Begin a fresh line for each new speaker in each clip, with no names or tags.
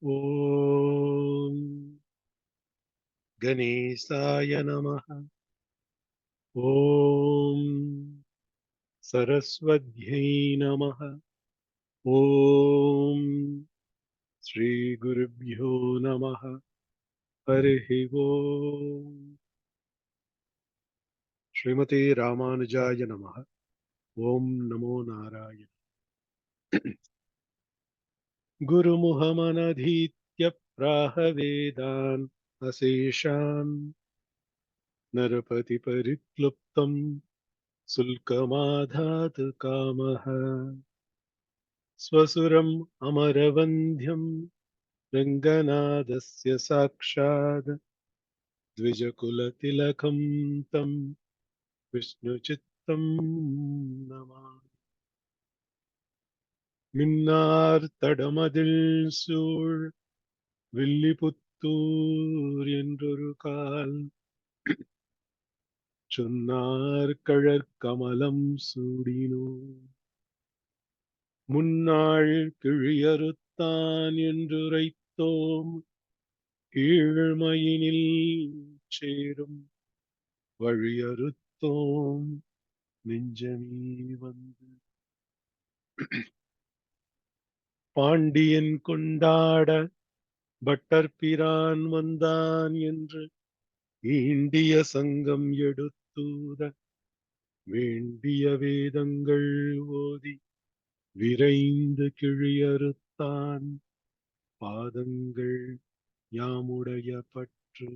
ॐ गणेशाय नमः। ॐ सरस्वत्यै नमः। ॐ श्रीगुरुभ्यो नमः। हरिः ॐ। श्रीमते रामानुजाय नमः। ॐ नमो नारायण। गुरुमुहमनधीत्य प्राह वेदान् अशेषान् नरपतिपरिक्लुप्तम् शुल्कमाधातु कामः। स्वसुरम् अमरवन्ध्यम् रङ्गनादस्य साक्षात् द्विजकुलतिलकम् तम् विष्णुचित्तम् नमामि। மின்னார்த்தடமதில் சூழ் வில்லிபுத்தூர் என்றொரு கால் சொன்னார் கழற்கமலம் சூடினோ முன்னாள் கிழியறுத்தான் என்றுரைத்தோம் கீழ்மையினில் சேரும் வழியறுத்தோம் நெஞ்சமே வந்து பாண்டியன் கொண்டாட பட்டர்பிரான் வந்தான் என்று ஈண்டிய சங்கம் எடுத்தூத வேண்டிய வேதங்கள் ஓதி விரைந்து கிழியறுத்தான் பாதங்கள் யாமுடைய பற்று.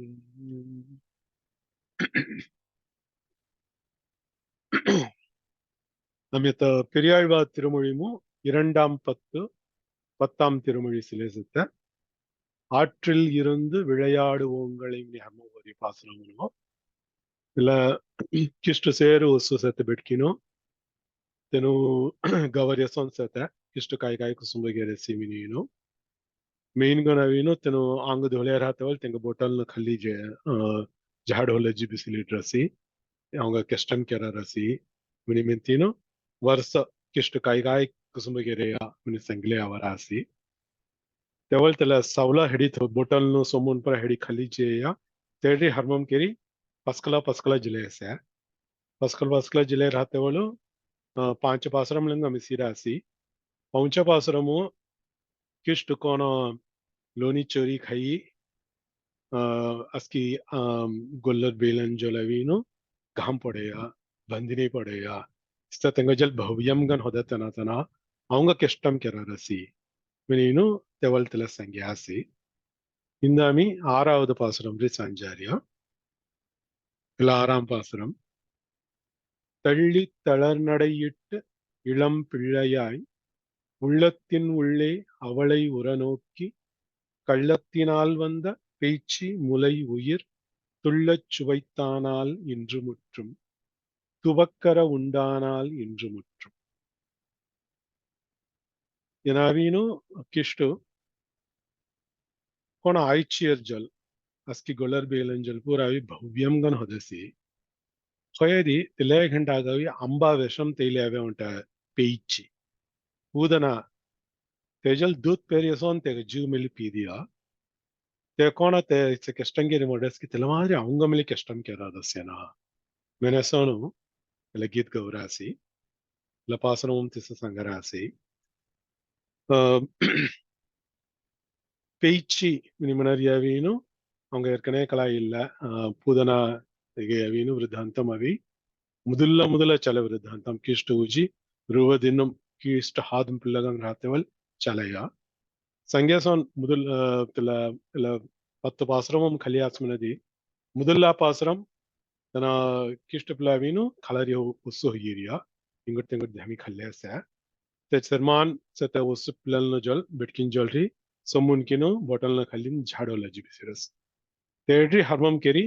நம்மித்த பெரியாழ்வார் திருமொழியும் 2ஆம் 10ஆம் திருமொழி சிலேசித்த ஆற்றில் இருந்து விளையாடுவோங்களை ಹಮ್ಮೋದಿ ಪಾಸನವನ್ನು ಇಲ್ಲ ಕಿಷ್ಟು ಸೇರು ಉಸ್ಸು ಸತೆ ಬಿಟ್ಕಿನು ತೆನು ಗವರ್ಯ ಸೊನ್ಸತೆ ಕಿಷ್ಟು ಕಾಯಿ ಕಾಯಿ ಕುಸುಂಬಗೆರೆ ಸಿಮಿನಿನು ಮೇನ್ ಗನವಿನು ತೆನು ಆಂಗ ಧೋಳೆ ರಾತವಲ್ ತೆಂಗ ಬೋಟಲ್ ನ ಖಲ್ಲಿ ಜೆ ಜಹಾಡ್ ಹೊಲೆ ಜಿ ಬಿಸಿಲಿಟ್ ರಸಿ ಅವಂಗ ಕೆಸ್ಟಮ್ ಕೆರ ರಸಿ ಮಿನಿ ಮೆಂತಿನು ವರ್ಷ ಕಿಷ್ಟು ಕಾಯಿ ಕಾಯಿ ಕುಸುಂಬಗೆರೆಯ ಮಿನಿ ಸಂಗ್ಲೆ ಅವರಾಸಿ तेवल तेला सावला हेडी थो बोटल नो सोमोन पर हेडी खाली जेया तेरी हरमम केरी पस्कला जिले से पस्कला जिले रहते वालो 5 पासरम लंग मिसिरासी 5 पासरमो किष्ट कोनो लोनी चोरी खाई अस्की गोल्लर बेलन जोलवीनो घाम पड़ेया बंदिनी पड़ेया इस्ता तेंगजल भव्यम गन होदा तना तना आऊंगा केष्टम केरा रसी मीनु तेवल तेला संग्यासी இந்தாமி 6வது பாசுரம் சாஞ்சாரியா இல்ல 6ஆம் பாசுரம். தள்ளி தளர்நடையிட்டு இளம் பிள்ளையாய் உள்ளத்தின் உள்ளே அவளை உரநோக்கி கள்ளத்தினால் வந்த பேச்சு முலை உயிர் துள்ளச் சுவைத்தானால் இன்று முற்றும் துவக்கர உண்டானால் இன்று முற்றும். எனாவீனு கிஷ்டு कोण आयचियर जल अस्की गोलर बेलन जल पूरा भव्यम गन होदसी खयदी तिले घंटा गवी अंबा विषम तेले अवे उंटा पेइची ऊदना तेजल दूध पेरियसोन ते जीव मिली पी दिया ते कोण ते केस्टंगे मोडस की तिला मारे अवंग मिली केस्टम केरा दस्यना मैंने सोनु तिला गीत गौरासी लपासनम तिस संगरासी பேய்ச்சி மினிமனரியாவீனு அவங்க ஏற்கனவே கலாய் இல்ல பூதனா ತೆಗೆಯವೀನು ವೃದ್ಧಾಂತಂ ಅವಿ ಮೊದಲ ಚಲ ವೃದ್ಧಾಂತಂ ಕಿಷ್ಟ ಉಜಿ ರುವದಿನ್ನಂ ಕಿಷ್ಟ ಹಾದಂ ಪಿಲ್ಲಗಂ ರಾತೆವಲ್ ಚಲಯ ಸಂಗ್ಯಾಸನ್ ಮೊದಲ ತಿಲ ತಿಲ 10 ಪಾಸರಮಂ ಖಲಿಯಾಸ್ಮನದಿ ಮೊದಲ ಪಾಸರಂ ತನ ಕಿಷ್ಟ ಪಿಲಾವೀನು ಖಲರಿಯ ಉಸ್ಸು ಹಿರಿಯಾ ಇಂಗುಟ್ ಧಮಿ ಖಲ್ಯಾಸ ते सरमान सते उस पिलल न जल बिटकिन जलरी समुन किनो बोटल न खलिन झाड़ो लजी बिसिरस तेरी हरमम केरी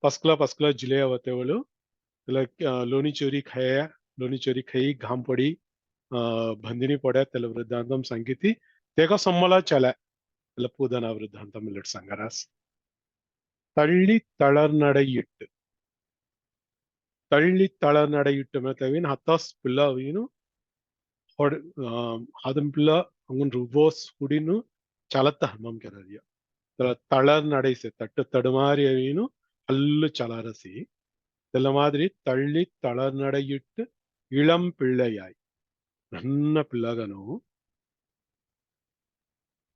पस्कला जिले आवते वलो लोनी चोरी खाई घाम पड़ी भंदिनी पड़ा तेल वृद्धांतम संगीति तेगा सम्मला चला पूदना वृद्धांतम मिलट संगरास तள்ளி तळनडयिट्टु मतवीन हतास पिल्लावीनु हदम पिल्ला अंगन रुबोस हुडिनु చలత హర్మం కెరరియా தளர் நடைசு தட்டு தடுமாறியவீனு அல்லு சலரசி இந்த மாதிரி தள்ளி தளர் நடையிட்டு இளம் பிள்ளையாய் நன்ன பிள்ளகனு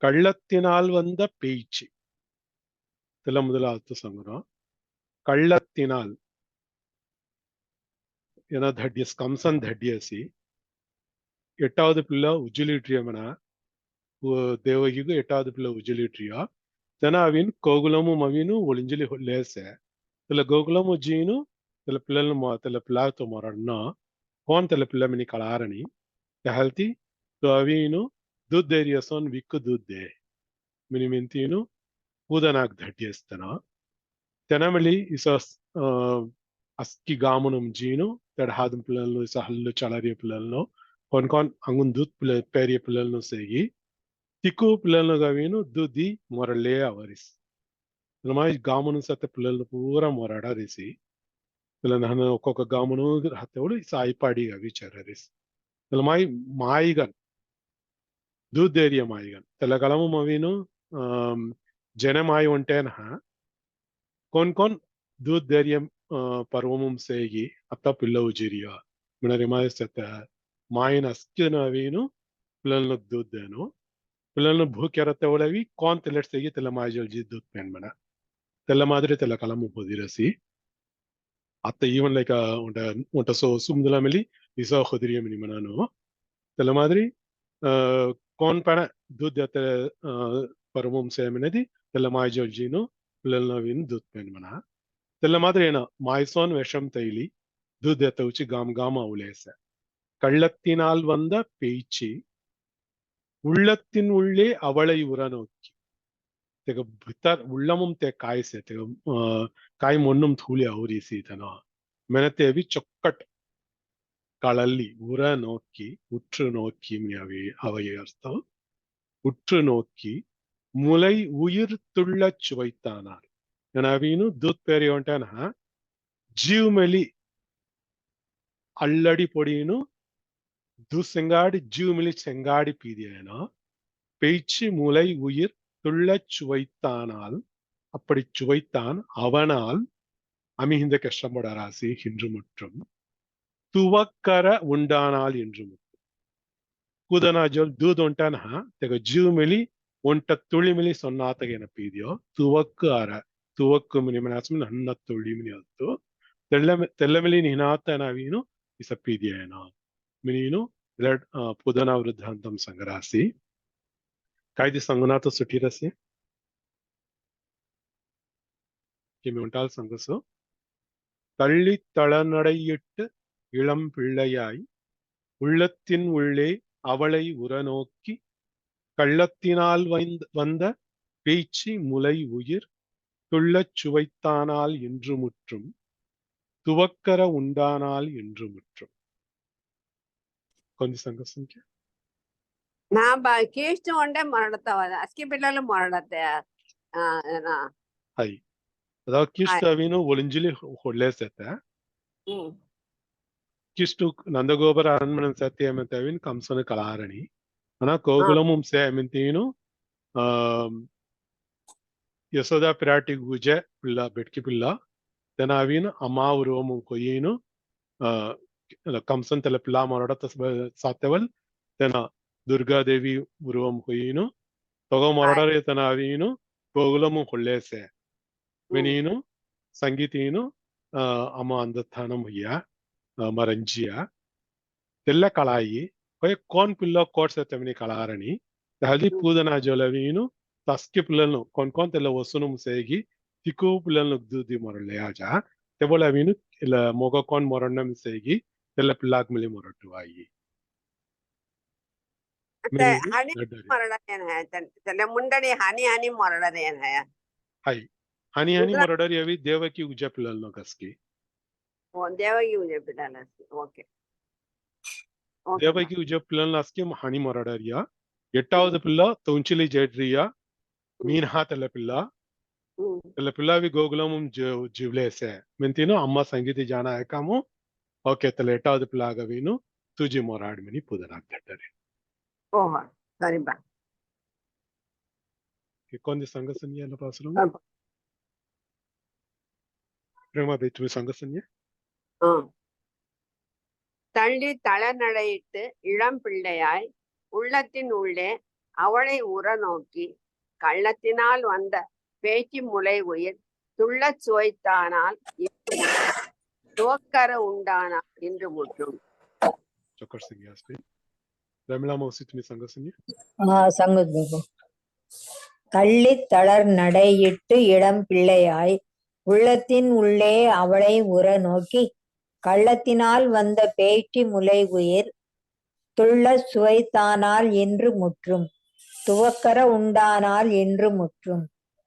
கள்ளத்தினால் வந்த பேச்சு முதலாவது சங்கரம் கள்ளத்தினால் ஏன்னா தட்யஸ் கம்சன் தட்யசி எட்டாவது பிள்ளை உஜ்ஜுலிட்ரியமன தேவகிக்கு எட்டாவது பிள்ளை உஜ்ஜுலிட்ரியா தெனாவின் கோகுலமும் அவினு ஒளிஞ்சலி லேச தெல கோகுலமு ஜீனு தெல பிள்ளைன்னு தெல பிள்ளாతో మొరన్నా కోన్ తెల పిల్ల మిని కళారని తెహల్తి అవిను దుద్దేరియసోన్ విక్కు దుద్దే మిని మెంతిను పూదనాక్ ధట్యేస్తన తెనమలి ఇస అస్కి గామునం జీను తెడహాదం పిల్లలను ఇస హల్లు చలరియ పిల్లలను కొన్ కొన్ అంగున్ దుద్ పిల్ల పేరియ పిల్లలను సేగి తిక్కు పిల్లలను గవిను దుద్ది మొరలే అవరిస్ నమాయి గామునం సత పిల్లలను పూరా మొరడారిసి పిల్లలను ఒక్కొక్క గామును హత్తెవుడు సాయిపాడిగా విచారరిస్ తెలమాయి మాయిగన్ దూదేరియ మాయిగన్ తెలగలము మవిను జనమాయి ఉంటేన కొన్ కొన్ దూదేరియం పర్వమం సేగి అత్త పిల్లవు జిరియా మినరిమాయ సత మాయన అస్కినవీను పిల్లలను దూద్దేను పిల్లలను భూకెరతెవడవి కోన్ తెల్లెట్ సేగి తెల్ల మాయజల్ జీ దూద్ పెన్ మన తెల్ల మాదిరి తెల్ల కలము పొదిరసి అత్త ఈవెన్ లైక్ ఉంట సో సుమ్దుల మిలి ఇసో ఖుదిరియం ని మనను తెల్ల మాదిరి కోన్ పన దూద్ పర్వమం సేమినది తెల్ల మాయజల్ జీను పిల్లలను విన్ దూద్ పెన్ మన తెల్ల మాదిరి ఏనా మాయసోన్ విషం తైలి దూద్ ఎత్తవుచి గామ్ గామ అవులేస கள்ளத்தினால் வந்த பேச்சு உள்ளத்தின் உள்ளே அவளை உரநோக்கி तेग भीतर उल्लमम ते काय से तेग काय मोन्नम थूले औरी सीतना मैंने ते अभी चौकट कालल्ली उरा नोकी उट्र नोकी मियावी अवये अर्थ उट्र नोकी मुलै उयिर तुल्ल चुवैतानार नवीनु दूध पेरी उंटान हा जीव मेली अल्लड़ी पोड़ीनु दूध सेंगाड़ी जीव मेली सेंगाड़ी पीदियेना பேச்சு முலை உயிர் துள்ளச் சுவைத்தானால் அப்படி சுவைத்தான் அவனால் அமிகிந்த கஷ்டப்பட ராசி என்று மற்றும் துவக்கர உண்டானால் என்று மட்டும் கூதனா ஜோல் தூத் ஒன்டான் தெக ஜீவமெலி ஒன்ட்ட துளிமிலி சொன்னாத்தக என பீதியோ துவக்கு அற துவக்கு மினிமனாசம் நன்ன துளிமினி ಅತ್ತು తెల్లమిలి నినాత నవీను ఇస పీదియేనా మినీను పుదన వృద్ధాంతం సంగరాసి कायदे संगनाथ सुठी रसे உண்டால் சங்கசோ தள்ளி தளநடையிட்டு இளம் பிள்ளையாய் உள்ளத்தின் உள்ளே அவளை உரநோக்கி கள்ளத்தினால் வந்த பேச்சு முலை உயிர் துள்ளச் சுவைத்தானால் என்று முற்றும் துவக்கர உண்டானால் என்று முற்றும் கொஞ்சம் சங்கசம்
నా కీస్ట్ ఉంటే మొరడతావు అస్కి పిల్లలు మొరడతే
ಹೈ ಅದಾವ ಕಿಷ್ಟು ಅವಿನು ಒಳಿಂಜಿಲಿ ಹೊಳ್ಳೆಸತ್ತ ಕಿಷ್ಟು ನಂದಗೋಬರ ಅರಣ್ಮನ ಸತ್ಯ ಏಮಂತ ಅವಿನ್ ಕಂಸನ ಕಳಾರಣಿ ಅನ ಕೋಗುಲಮುಂ ಸೆ ಏಮಂತೀನು ಯಶೋದ ಪಿರಾಟಿ ಗುಜೆ ಪಿಲ್ಲ ಬೆಟ್ಕಿ ಪಿಲ್ಲ ತೆನ ಅವಿನ್ ಅಮ್ಮ ಉರುವಮು ಕೊಯ್ಯೀನು ಕಂಸನ್ ತೆಲ ಪಿಲ್ಲ ಮೊರಡತ ಸಾತ್ಯವಲ್ ತೆನ ದುರ್ಗಾದೇವಿ ಉರುವಂ ಕೊಯ್ಯೀನು ತೊಗೋ ಮೊರಡರೆ ತನ ಅವಿನು ಕೋಗುಲಮು ಹೊಳ್ಳೆಸೆ ಮೆನೀನು ಸಂಗೀತೀನು ಅಮ್ಮ ಅಂದಸ್ಥಾನಂ ಹುಯ್ಯ ಮರಂಜಿಯ తెల్ల కళాయి పోయి కోన్ పిల్ల కోట్స తెమిని కళారని హల్ది పూదనా జోలవీను తస్కి పిల్లలను కొన్ తెల్ల వసును సేగి తిక్కు పిల్లలను దూది మొరలే ఆజా తెబోలవీను ఇలా మొగ కోన్ మొరಣ್ಣం సేగి తెల్ల పిల్లాక్ మిలి మొరట్టువాయి
ಮುಂಡಡಿ ಹನಿ ಹನಿ ಮೊರಡದೇನ
ಹೈ ಹನಿ ಹನಿ ಮೊರಡರಿ ಅವಿ ದೇವಕಿ ಉಜ್ಜ ಪಿಲ್ಲಲ್ನೋ ಕಸ್ಕಿ
ದೇವಕಿ ಉಜ್ಜ ಪಿಲ್ಲಲ್ ಓಕೆ
தேவகி உஜ பிள்ளை அஸ்கி ஹனி மொரடரியா எட்டாவது பிள்ளை தொஞ்சிலி ஜெட்ரியா மீன்ஹா తెల్ల పిల్లవి గోగులముం జివ్లేసే మెంతిను అమ్మ సంగీతి జాన ఏకాము ఓకే తెల్ల ఎట్టాவது పిల్లాగవీను తుజి మొరాడిమిని పుదనాక్ దట్టరి
ಓಹೋ ಸರಿ ಬಾ
Quando sangasanya na pasalam? Prema betu sangasanya?
தள்ளி தளநடையிட்டு இளம் பிள்ளையாய் உள்ளத்தின் உள்ளே அவளை உற நோக்கி கள்ளத்தினால் வந்த பேச்சு முளை உயிர் துள்ளச் சுவைத்தானால் துவக்கர உண்டானால் என்று முற்றும்.
Chokar Singh Yasmin. Ramila Mausi tumi sangasanya?
சங்கத் பாபு. கள்ளி தளர் நடையிட்டு இளம் பிள்ளையாய் உள்ளத்தின் உள்ளே அவளை உற நோக்கி கள்ளத்தினால் வந்த பேய்ச்சி முலை உயிர் துள்ள சுவைத்தானால் என்று முற்றும். துவக்கர உண்டானால் என்று முற்றும்.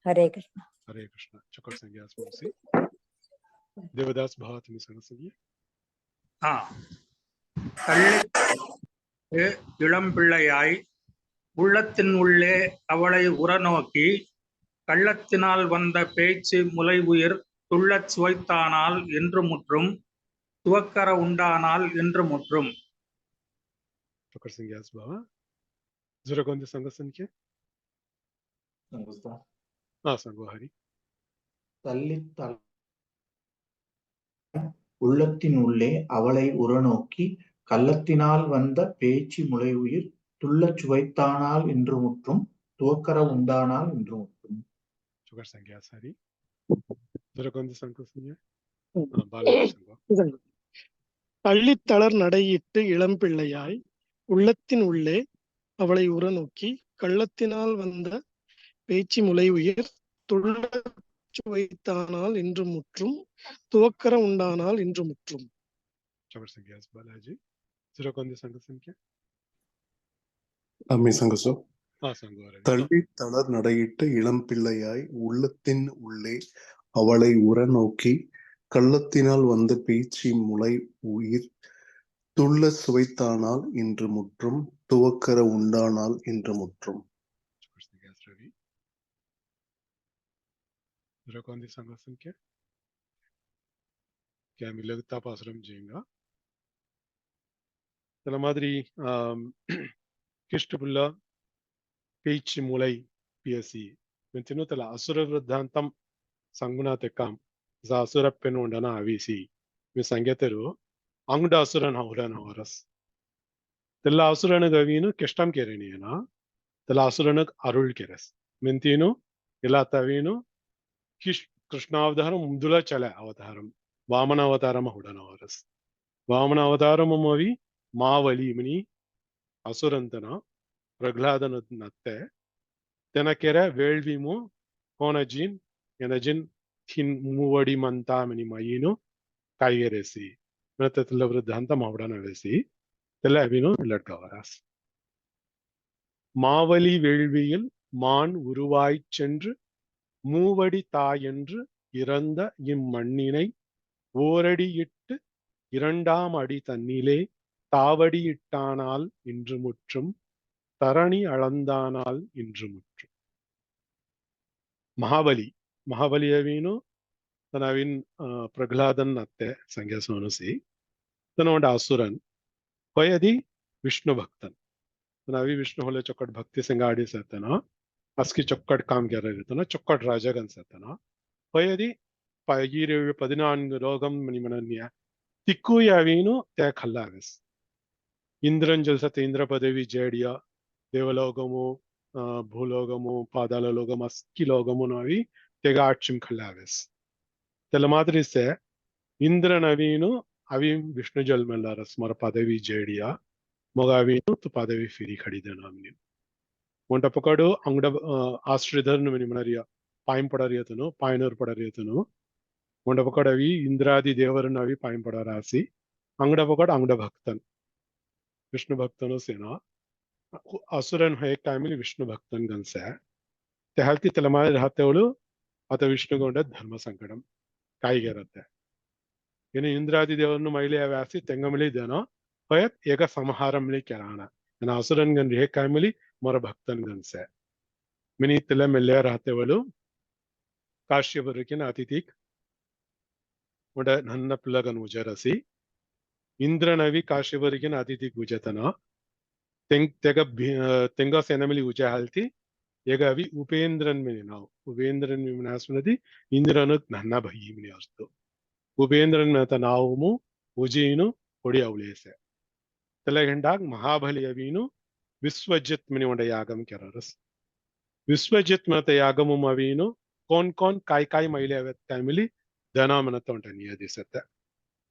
Hare Krishna.
Hare Krishna. Chokar Singh Yasmin. Devadas Bhava tumi sangasanya?
கள்ளி இளம் பிள்ளையாய் உள்ளத்தின் உள்ளே அவளை உற நோக்கி கள்ளத்தினால் வந்த பேச்சு முலை உயிர் துள்ளச் சுவைத்தானால் என்று முற்றும். துவக்கர உண்டானால் என்று முற்றும்.
Chokar Singh Yasmin. Zura Quando sangasanya? Sangohari.
உள்ளத்தின் உள்ளே அவளை உறநோக்கி கள்ளத்தினால் வந்த பேச்சு முளை உயிர் துள்ளச் சுவைத்தானால் என்று முற்றும். துவக்கர உண்டானால் என்று முற்றும்.
Chokar Singh Yasmin. Zura Quando sangasanya? Bala.
அள்ளித்தளர் நடையிட்டு இளம் பிள்ளையாய் உள்ளத்தின் உள்ளே அவளை உற நோக்கி கள்ளத்தினால் வந்த பேச்சு முலை உயிர் துள்ளச் சுவைத்தானால் என்று முற்றும். துவக்கர உண்டானால் என்று முற்றும்.
Chokar Singh Yasmin. Balaji. Zura Quando sangasanya?
அம்மை சங்கசோ.
Sangohari.
தள்ளி தளர் நடையிட்டு இளம் பிள்ளையாய் உள்ளத்தின் உள்ளே அவளை உற நோக்கி கள்ளத்தினால் வந்த பேச்சு முளை உயிர் துள்ள சுவைத்தானால் என்று முற்றும். துவக்கர உண்டானால் என்று முற்றும்.
Chokar Singh Yasmin. Zura Quando sangasanya? क्या मैं लगता पासरम जाएगा तला मादरी किष्टपुल्ला पेच मुलाई पीएससी मैं तीनों तला असुर वृद्धांतम संगुनाते काम जा असुर पेन उंडना आवीसी मैं संगीतरू अंगडा असुरन हाउरन हावरस तला असुरन गवीनु किष्टम केरेनी है ना तला असुरन अरुल केरस मैं तीनों इला तवीनु कृष्णावतारम मुंदुला चला अवतारम वामन अवतारम हुडनवरस वामन अवतारम मवी मावली मनी असुरंतना प्रगलादन नत्ते तेनकेरे वेल्वीमु कोनजिन एनजिन थिन मुवडी मंता मनी मयिनु कायरेसी नततल वृद्धांत मावडनवेसी तेलविनु लटकवरस मावली वेल्विயில் மான் உருவாய் சென்று மூவடி தாயென்று இறந்த இம்மண்ணினை ஓரடியிட்டு இரண்டாம் அடி தன்னிலே தாவடியிட்டானால் இன்று முற்றும். தரணி அளந்தானால் இன்று முற்றும். ಮಹಾಬಲಿ ಅವೇನು ತನವಿನ್ ಪ್ರಹ್ಲಾದನ್ ಅತ್ತೆ ಸಂಖ್ಯಾ ಸೋನಸಿ ತನೊಂಡ ಅಸುರನ್ ಹೊಯದಿ ವಿಷ್ಣು ಭಕ್ತನ್ ತನವಿ ವಿಷ್ಣು ಹೊಲೆ ಚೊಕ್ಕಟ್ ಭಕ್ತಿ ಸಂಗ ಆಡಿ ಸತ್ತನ ಅಸ್ಕಿ ಚೊಕ್ಕಟ್ ಕಾಮ್ ಕ್ಯಾರ ಇರ್ತನ ಚೊಕ್ಕಟ್ ರಾಜಗನ್ ಸತ್ತನ ಹೊಯದಿ 14 ರೋಗಂ ಮನಿಮನನ್ಯ ತಿಕ್ಕುಯ ಅವೇನು ತೆ ಖಲ್ಲಾಗಸ್ ಇಂದ್ರನ್ ಜಲ್ಸತೆ ಇಂದ್ರ ಪದವಿ ಜೇಡಿಯ ದೇವಲೋಕಮು ಭೂಲೋಕಮು ಪಾದಾಳ ಲೋಕಮ್ ಅಸ್ಕಿ ಲೋಕಮು ನಾವಿ ತೆಗಾಟ್ಚಿಂ ಖಲ್ಲಾಗಸ್ ತೆಲ ಮಾದ್ರಿಸೆ ಇಂದ್ರನವೀನು ಅವಿ ವಿಷ್ಣು ಜಲ್ಮೆಲ್ಲಾರ ಸ್ಮರ ಪದವಿ ಜೇಡಿಯ ಮಗಾವೀನು ತು ಪದವಿ ಫಿರಿ ಖಡಿದ ನಾಮ್ನಿ ಒಂಟ ಪಕಡು ಅಂಗಡ ಆಶ್ರಿಧರ್ನು ಮನಿಮನರಿಯ ಪಾಯಂ ಪಡರಿಯತನು ಪಾಯನೂರ್ ಪಡರಿಯತನು ಒಂಟ ಪಕಡವಿ ಇಂದ್ರಾದಿ ದೇವರನ್ನು ಅವಿ ಪಾಯಂ ಪಡರಾಸಿ ಅಂಗಡ ಪಕಡ ಅಂಗಡ ಭಕ್ತನ್ ವಿಷ್ಣು ಭಕ್ತನು ಸೇನಾ असुरन है टाइमली विष्णु भक्तन गनसे तेहल्ती तलमारे रहते होलु अत विष्णु गोंड धर्म संकटम काईगे रहते यानी इंद्रादि देवरनु महिले व्यासी तेंगमली देना होयत एक संहारमली कराना यानी असुरन गन रे टाइमली मोर भक्तन गनसे मिनी तले मिले रहते होलु काश्यपरुकिन अतिथिक उड नन्न पिलगन उजरसी इंद्रनवि काश्यपरुकिन अतिथिक उजतना तेंगा सेनमिली उजा हालती 예가위 우페인드란면이나 우페인드란면 하스면이 인드라는 난나 바이미니 असतो उपेंद्रन नावमु उजीनु ಒಡಿಯಾವಳಿಸೆ ತಲೆಗಂಡಾಗ ಮಹಾಬಲಿ ಅವಿನು ವಿಶ್ವಜಿತ್ ಮಿನಿ ಒಂಡ ಯಾಗಂ ಕೆರರಸ್ ವಿಶ್ವಜಿತ್ ಮತ ಯಾಗಮು ಅವಿನು कौन कौन काय महिले अवत फॅमिली धना म्हणत उंट नियदिसत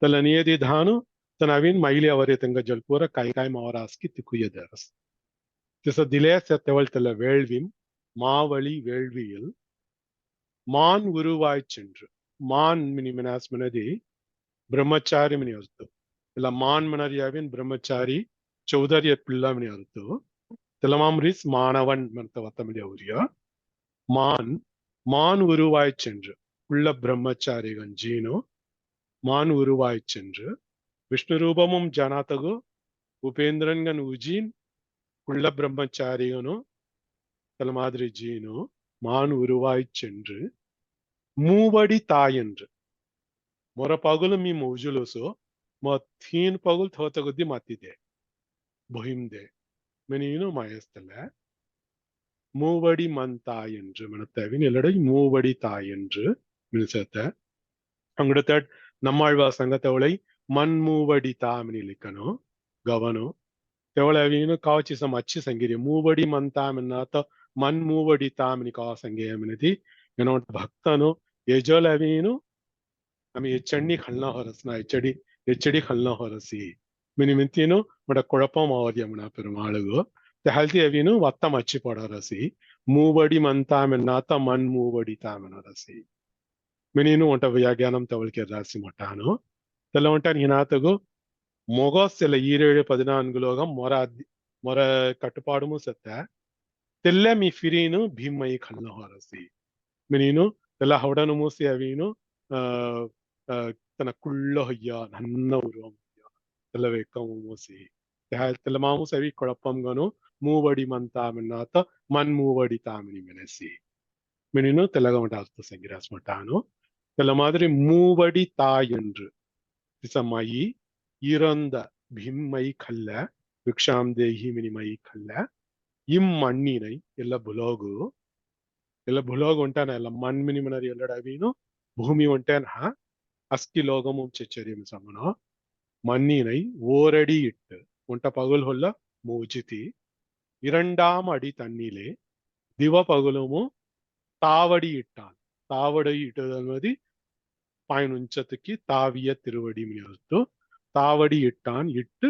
तला नियदी धानु तनाविन महिले ಅವರೆ ತಂಗ ಜಲ್ಪೂರ काय ಮಾವರಾಸ್ಕಿ ತಿಕುಯದರಸ್ ತಿಸ ದಿಲೇಸ ತೆವಲ್ ತಲ வேள்விம் மாவழி வேள்வியில் மான் உருவாய் சென்று மான் மினி மினாஸ் மனதி ब्रह्मचारी मनी असतो त्याला मान म्हणणारी यावीन ब्रह्मचारी चौधरी पिल्ला म्हणे असतो त्याला मामरीस मानवन म्हणतो आता म्हणजे और्य மான் உருவாய் சென்று உள்ள பிரம்மச்சாரிகன் ஜீனோ மான் உருவாய் சென்று விஷ்ணு ரூபமும் ஜனாதகு உபேந்திரன்கன் உஜீன் உள்ள பிரம்மச்சாரிகனோ தல மாதிரி ஜீனோ மான் உருவாய் சென்று மூவடி தாயென்று ಮೊರ ಪಗುಲು ಮೀ ಮೌಜುಲೋಸೋ ಮ ಥೀನ್ ಪಗುಲ್ ಥೋತಗುದ್ದಿ ಮಾತಿದೆ ಬಹಿಮ್ದೆ ಮೆನೀನು ಮಾಯಸ್ತಲ್ಲ மூவடி மண் தாய் என்று மனத்தவின் ಎಲ್ಲಡೆ மூவடி தாய் என்று மினிசத்த ಅಂಗಡತ ನಮ್ಮಾಳ್ವ ಸಂಗತವಳೈ ಮನ್ ಮೂವಡಿ ತಾಮಿನಿ ಲಿಕ್ಕನು ಗವನು ತೆವಳವಿನು ಕಾವಚಿ ಸಮ ಅಚ್ಚಿ ಸಂಗಿರಿ ಮೂವಡಿ ಮನ್ ತಾಮಿನಾತ ಮನ್ ಮೂವಡಿ ತಾಮಿನಿ ಕಾವ ಸಂಗೇಯ ಮಿನತಿ ಏನೋ ಭಕ್ತನು ಯಜಲವಿನು आम्ही एचडी खालना ಹೊರಸ್ನ ಎಚಡಿ खालना ಹೊರಸಿ ಮಿನಿಮಿಂತಿನು ಮಡ ಕೊಳಪಂ ಅವಧಿಯ ಮನ ಪೆರುಮಾಳುಗು ತೆಹಲ್ತಿ ಅವಿನು ವತ್ತ ಮಚ್ಚಿ ಪಡರಸಿ ಮೂವಡಿ ಮಂತಾಮೆನ್ನಾತ ಮನ್ ಮೂವಡಿ ತಾಮೆನರಸಿ ಮಿನಿನು ಒಂಟ ವ್ಯಾಜ್ಞಾನಂ ತವಳ್ಕೆ ರಾಸಿ ಮಟಾನು ತೆಲ್ಲ ಒಂಟ ಹಿನಾತಗು ಮೊಗಸ್ಸೆಲ್ಲ 7-14 ಲೋகம் ಮೊರ ಕಟ್ಟುಪಾಡುಮು ಸತ್ತ ತೆಲ್ಲ ಮಿ ಫಿರಿನು ಭೀಮೈ ಖಲ್ನ ಹೊರಸಿ ಮಿನಿನು ತೆಲ್ಲ ಹೌಡನು ಮೂಸಿ ಅವಿನು ತನ್ನ ಕುಳ್ಳ ಹೊಯ್ಯ ನನ್ನ ಉರುವ ತೆಲ್ಲ ವೇಕಂ ಮೂಸಿ ತೆಲ್ಲ ಮಾಮು ಸವಿ ಕೊಳಪಂಗನು ಮೂವಡಿ ಮಂತಾಮೆನ್ನಾತ ಮನ್ ಮೂವಡಿ ತಾಮಿನಿ ಮೆನಸಿ ಮಿನಿನು ತೆಲ್ಲಗಮಟ ಅರ್ಥ ಸಂಗಿರಾಸ್ ಮಟಾನು தெல்ல மாதிரி மூவடி தாய் என்று திசமயி இறந்த பிம்மை கல்ல விக்ஷாம் தேஹி மினிமை கல்ல இம்மண்ணினை ಎಲ್ಲ ಬುಲೋಗು ఉంటాನ ಎಲ್ಲ ಮಣ್ ಮಿನಿಮನರಿ ಎಲ್ಲಡವೀನು ಭೂಮಿ ಒಂಟೇನ அஸ்கி லோகமும் செச்சரியும் சமனோ மண்ணினை ஓரடி இட்டு ஒன்ட்ட பகுல் கொல்ல மூஜிதி 2ஆம் அடி தண்ணிலே திவ பகுலமும் தாவடி இட்டான் தாவடி இட்டது பயனுஞ்சத்துக்கு தாவிய திருவடி மினியத்து தாவடி இட்டான் இட்டு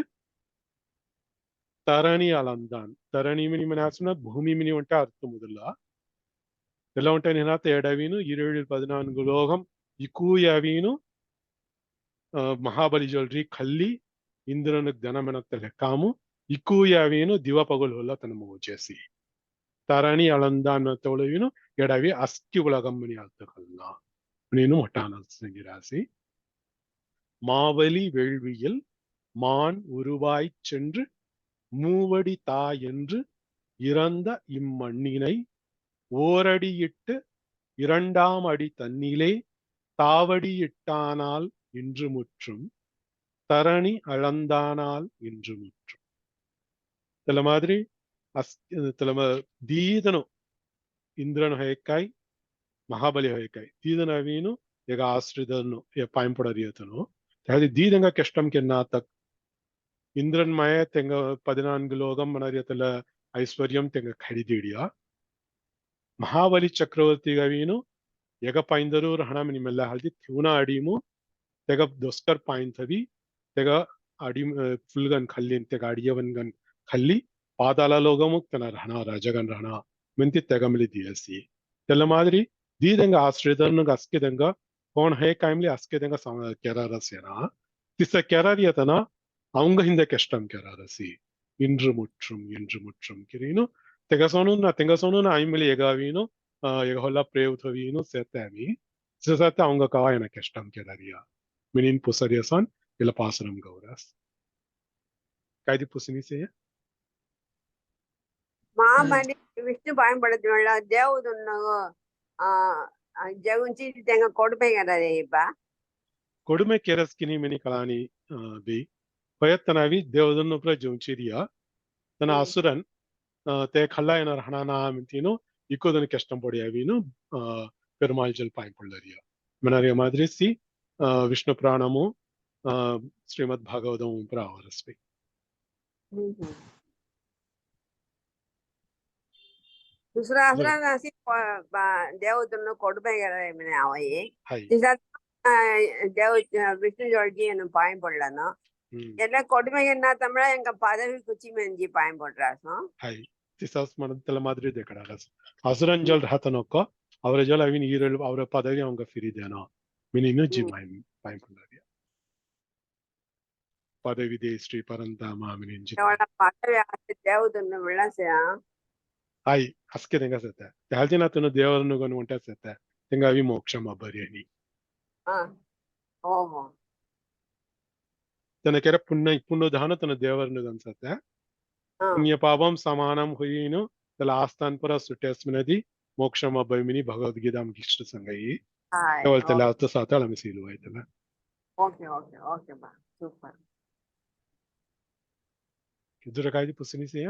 தரணி அளந்தான் தரணி மினி மனாசுனா ಭೂಮಿ மினி ஒன்ட்ட அர்த்தம் முதல்ல ಎಲ್ಲ ಒಂಟ ನೆನಾತ ಎಡವೀನು 7-14 ಲೋகம் ಇಕೂಯವೀನು ಮಹಾಬಲಿ ಜೊಲ್ರಿ ಕಲ್ಲಿ ಇಂದ್ರನ ಧನಮೆನತ್ತ ಲೆಕ್ಕಾಮು ಇಕೂಯವೀನು ದಿವ ಪಗುಲ್ ಹೊಲ್ಲ ತನ್ನ ಮೋಜಸಿ ತರಣಿ ಅಳಂದಾನ್ ತೊಳವೀನು ಎಡವಿ ಅಸ್ಕಿ ಉಳಗಮ್ಮನಿ ಅರ್ಥಕಲ್ಲ ನೀನು ಮೊಟ್ಟಾನ ಸಂಗಿರಾசி மாவலி வேள்வியில் மான் உருவாய் சென்று மூவடி தாய் என்று இறந்த இம்மண்ணினை ஓரடியிட்டு 2ஆம் அடி தண்ணிலே தாவடி இட்டானால் இன்று முற்றும் தரணி அளந்தானால் இன்று முற்றும் தெல மாதிரி ದೀದನು ಇಂದ್ರನು ಹೇಕಾಯ್ ಮಹಾಬಲಿ ಹೇಕಾಯ್ ದೀದನ ಅವೀನು ಈಗ ಆಶ್ರಿತನು ಪಾಯಿಂಪಡರಿಯತನು అది దీదంగా కష్టం కెన్నాతక్ ఇంద్రన్ మయ తెంగ 14 లోகம் మనరియతల ఐశ్వర్యం తెంగ ఖడిదిడియా ಮಹಾಬಲಿ ಚಕ್ರವರ್ತಿಗವೀನು ಎಗ ಪೈಂದರು ಹಣ ನಿಮ್ಮೆಲ್ಲ ಹಲ್ದಿ ಥ್ಯೂನ ಅಡಿಮು ತೆಗ ದೊಸ್ಕರ್ ಪಾಯಿಂತವಿ ತೆಗ ಅಡಿ ಫುಲ್ಗನ್ ಖಲ್ಲಿ ತೆಗ ಅಡಿಯವನ್ಗನ್ ಖಲ್ಲಿ ಪಾದಾಲ ಲೋಗಮು ತನ ರಹಣ ರಾಜಗನ್ ರಹಣ ಮಿಂತಿ ತೆಗಮಿಲಿ ದಿಯಸಿ ತೆಲ್ಲ ಮಾದರಿ ದೀದಂಗ ಆಶ್ರಿತರ್ನಗ ಅಸ್ಕೆದಂಗ ಕೋಣ ಹೇ ಕಾಯ್ಮಲಿ ಅಸ್ಕೆದಂಗ ಕೆರಾರಸ್ಯನ ತಿಸ ಕೆರಾರಿಯತನ ಅವಂಗ ಹಿಂದೆ ಕೆಷ್ಟಂ ಕೆರಾರಸಿ ಇಂದ್ರು ಮುಟ್ರುಂ ಕಿರೀನು ತೆಗಸೋನು ಆಯ್ಮಲಿ ಎಗಾವೀನು ಎಗ ಹೊಲ್ಲ ಪ್ರೇವುತವೀನು ಸೇತಾಮಿ ಸಿಸತ ಅವಂಗ ಕಾಯನ ಕೆಷ್ಟಂ ಕೆರಾರಿಯ ಮಿನಿನ್ ಪುಸರಿಯಸನ್ ಇಲ್ಲ ಪಾಸರಂ ಗೌರಸ್ ಕಾಯ್ದಿ ಪುಸಿನಿಸೆಯ
மாமணி விஷ்ணு பயன்படுத்தின தேவதுன்னு ಜಗುಂಚಿ ತೆಂಗ ಕೊಡ್ಬೇಕಾದ್ರೆ ಇಪ್ಪ
ಕೊಡುಮೆ ಕೆರಸ್ಕಿನಿ ಮಿನಿ ಕಳಾನಿ ಬಿ ಪಯತ್ತನವಿ ದೇವದನ್ನು ಪ್ರ ಜುಂಚಿರಿಯ ತನ Asuran te khalla ena rahana na mintino இக்கோதனு கஷ்டம் பொடியாவின்னு பெருமாள்ஜல் பாய்ப்புள்ளறியா மனறிய மாதிரி சி விஷ்ணு புராணமும் ஸ்ரீமத் பாகவதமும் பிராவரஸ்வி
दुसरा असरा नासी देवतुन कोडबेगरे मने आवये तिसा देव विष्णु जोड़गी अनु पायम पडलानो ಎಲ್ಲ ಕೊಡ್ಮೆಗೆನ್ನ ತಮ್ಮಳ ಎಂಗ ಪದವಿ ಕುಚಿ ಮೆಂಜಿ ಪಾಯಂ ಪಡ್ರಾಸೋ
ಹೈ ತಿಸಾಸ್ ಮನದಲ್ಲ ಮಾದ್ರಿ ದೇಕಡಾಗಸ್ ಅಸುರಂಜಲ್ ರಹತನೋಕ ಅವರ ಜಲ ಅವಿನ ಈರಲ್ ಅವರ ಪದವಿ ಅವಂಗ ಫಿರಿದೇನೋ ಮಿನಿನು ಜಿ ಪಾಯಂ ಪಡ್ಲಾರಿಯ ಪದವಿ ದೇ ಶ್ರೀ ಪರಂಧಾಮ ಮಿನಿಂಜಿ
ಅವಳ ಪದವಿ ಆಸ್ತಿ ದೇವದನ್ನು ವಿಳಾಸಯ
ಹೈ ಅಸ್ಕೆ ತೆಂಗ ಸತೆ ಯಾಲ್ದಿನತನು ದೇವರನ್ನು ಗನು ಉಂಟ ಸತೆ ತೆಂಗ ಅವಿ ಮೋಕ್ಷಮ ಬರಿಯನಿ
ಓಹೋ
ತನ ಕೆರ ಪುಣ್ಯ ದಾನ ತನ ದೇವರನ್ನು ಅನ್ಸತ್ತೆ ಪುಣ್ಯ ಪಾಪಂ ಸಮಾನಂ ಹುಯಿನು ತಲ ಆಸ್ಥಾನ್ ಪರ ಸುಟೆಸ್ಮಿನದಿ ಮೋಕ್ಷಮ ಬೈಮಿನಿ ಭಗವದ್ಗೀತಾಂ ಗಿಷ್ಟ ಸಂಗಯಿ ಕೇವಲ ತಲ ಅರ್ಥ ಸಾತಾಳ ಮಿಸಿಲು ಆಯ್ತಲ್ಲ
ಓಕೆ ಓಕೆ ಓಕೆ ಬಾ ಸೂಪರ್
ಇದರ ಕಾಯ್ದಿ ಪುಸ್ಸಿನಿ ಸೇಯ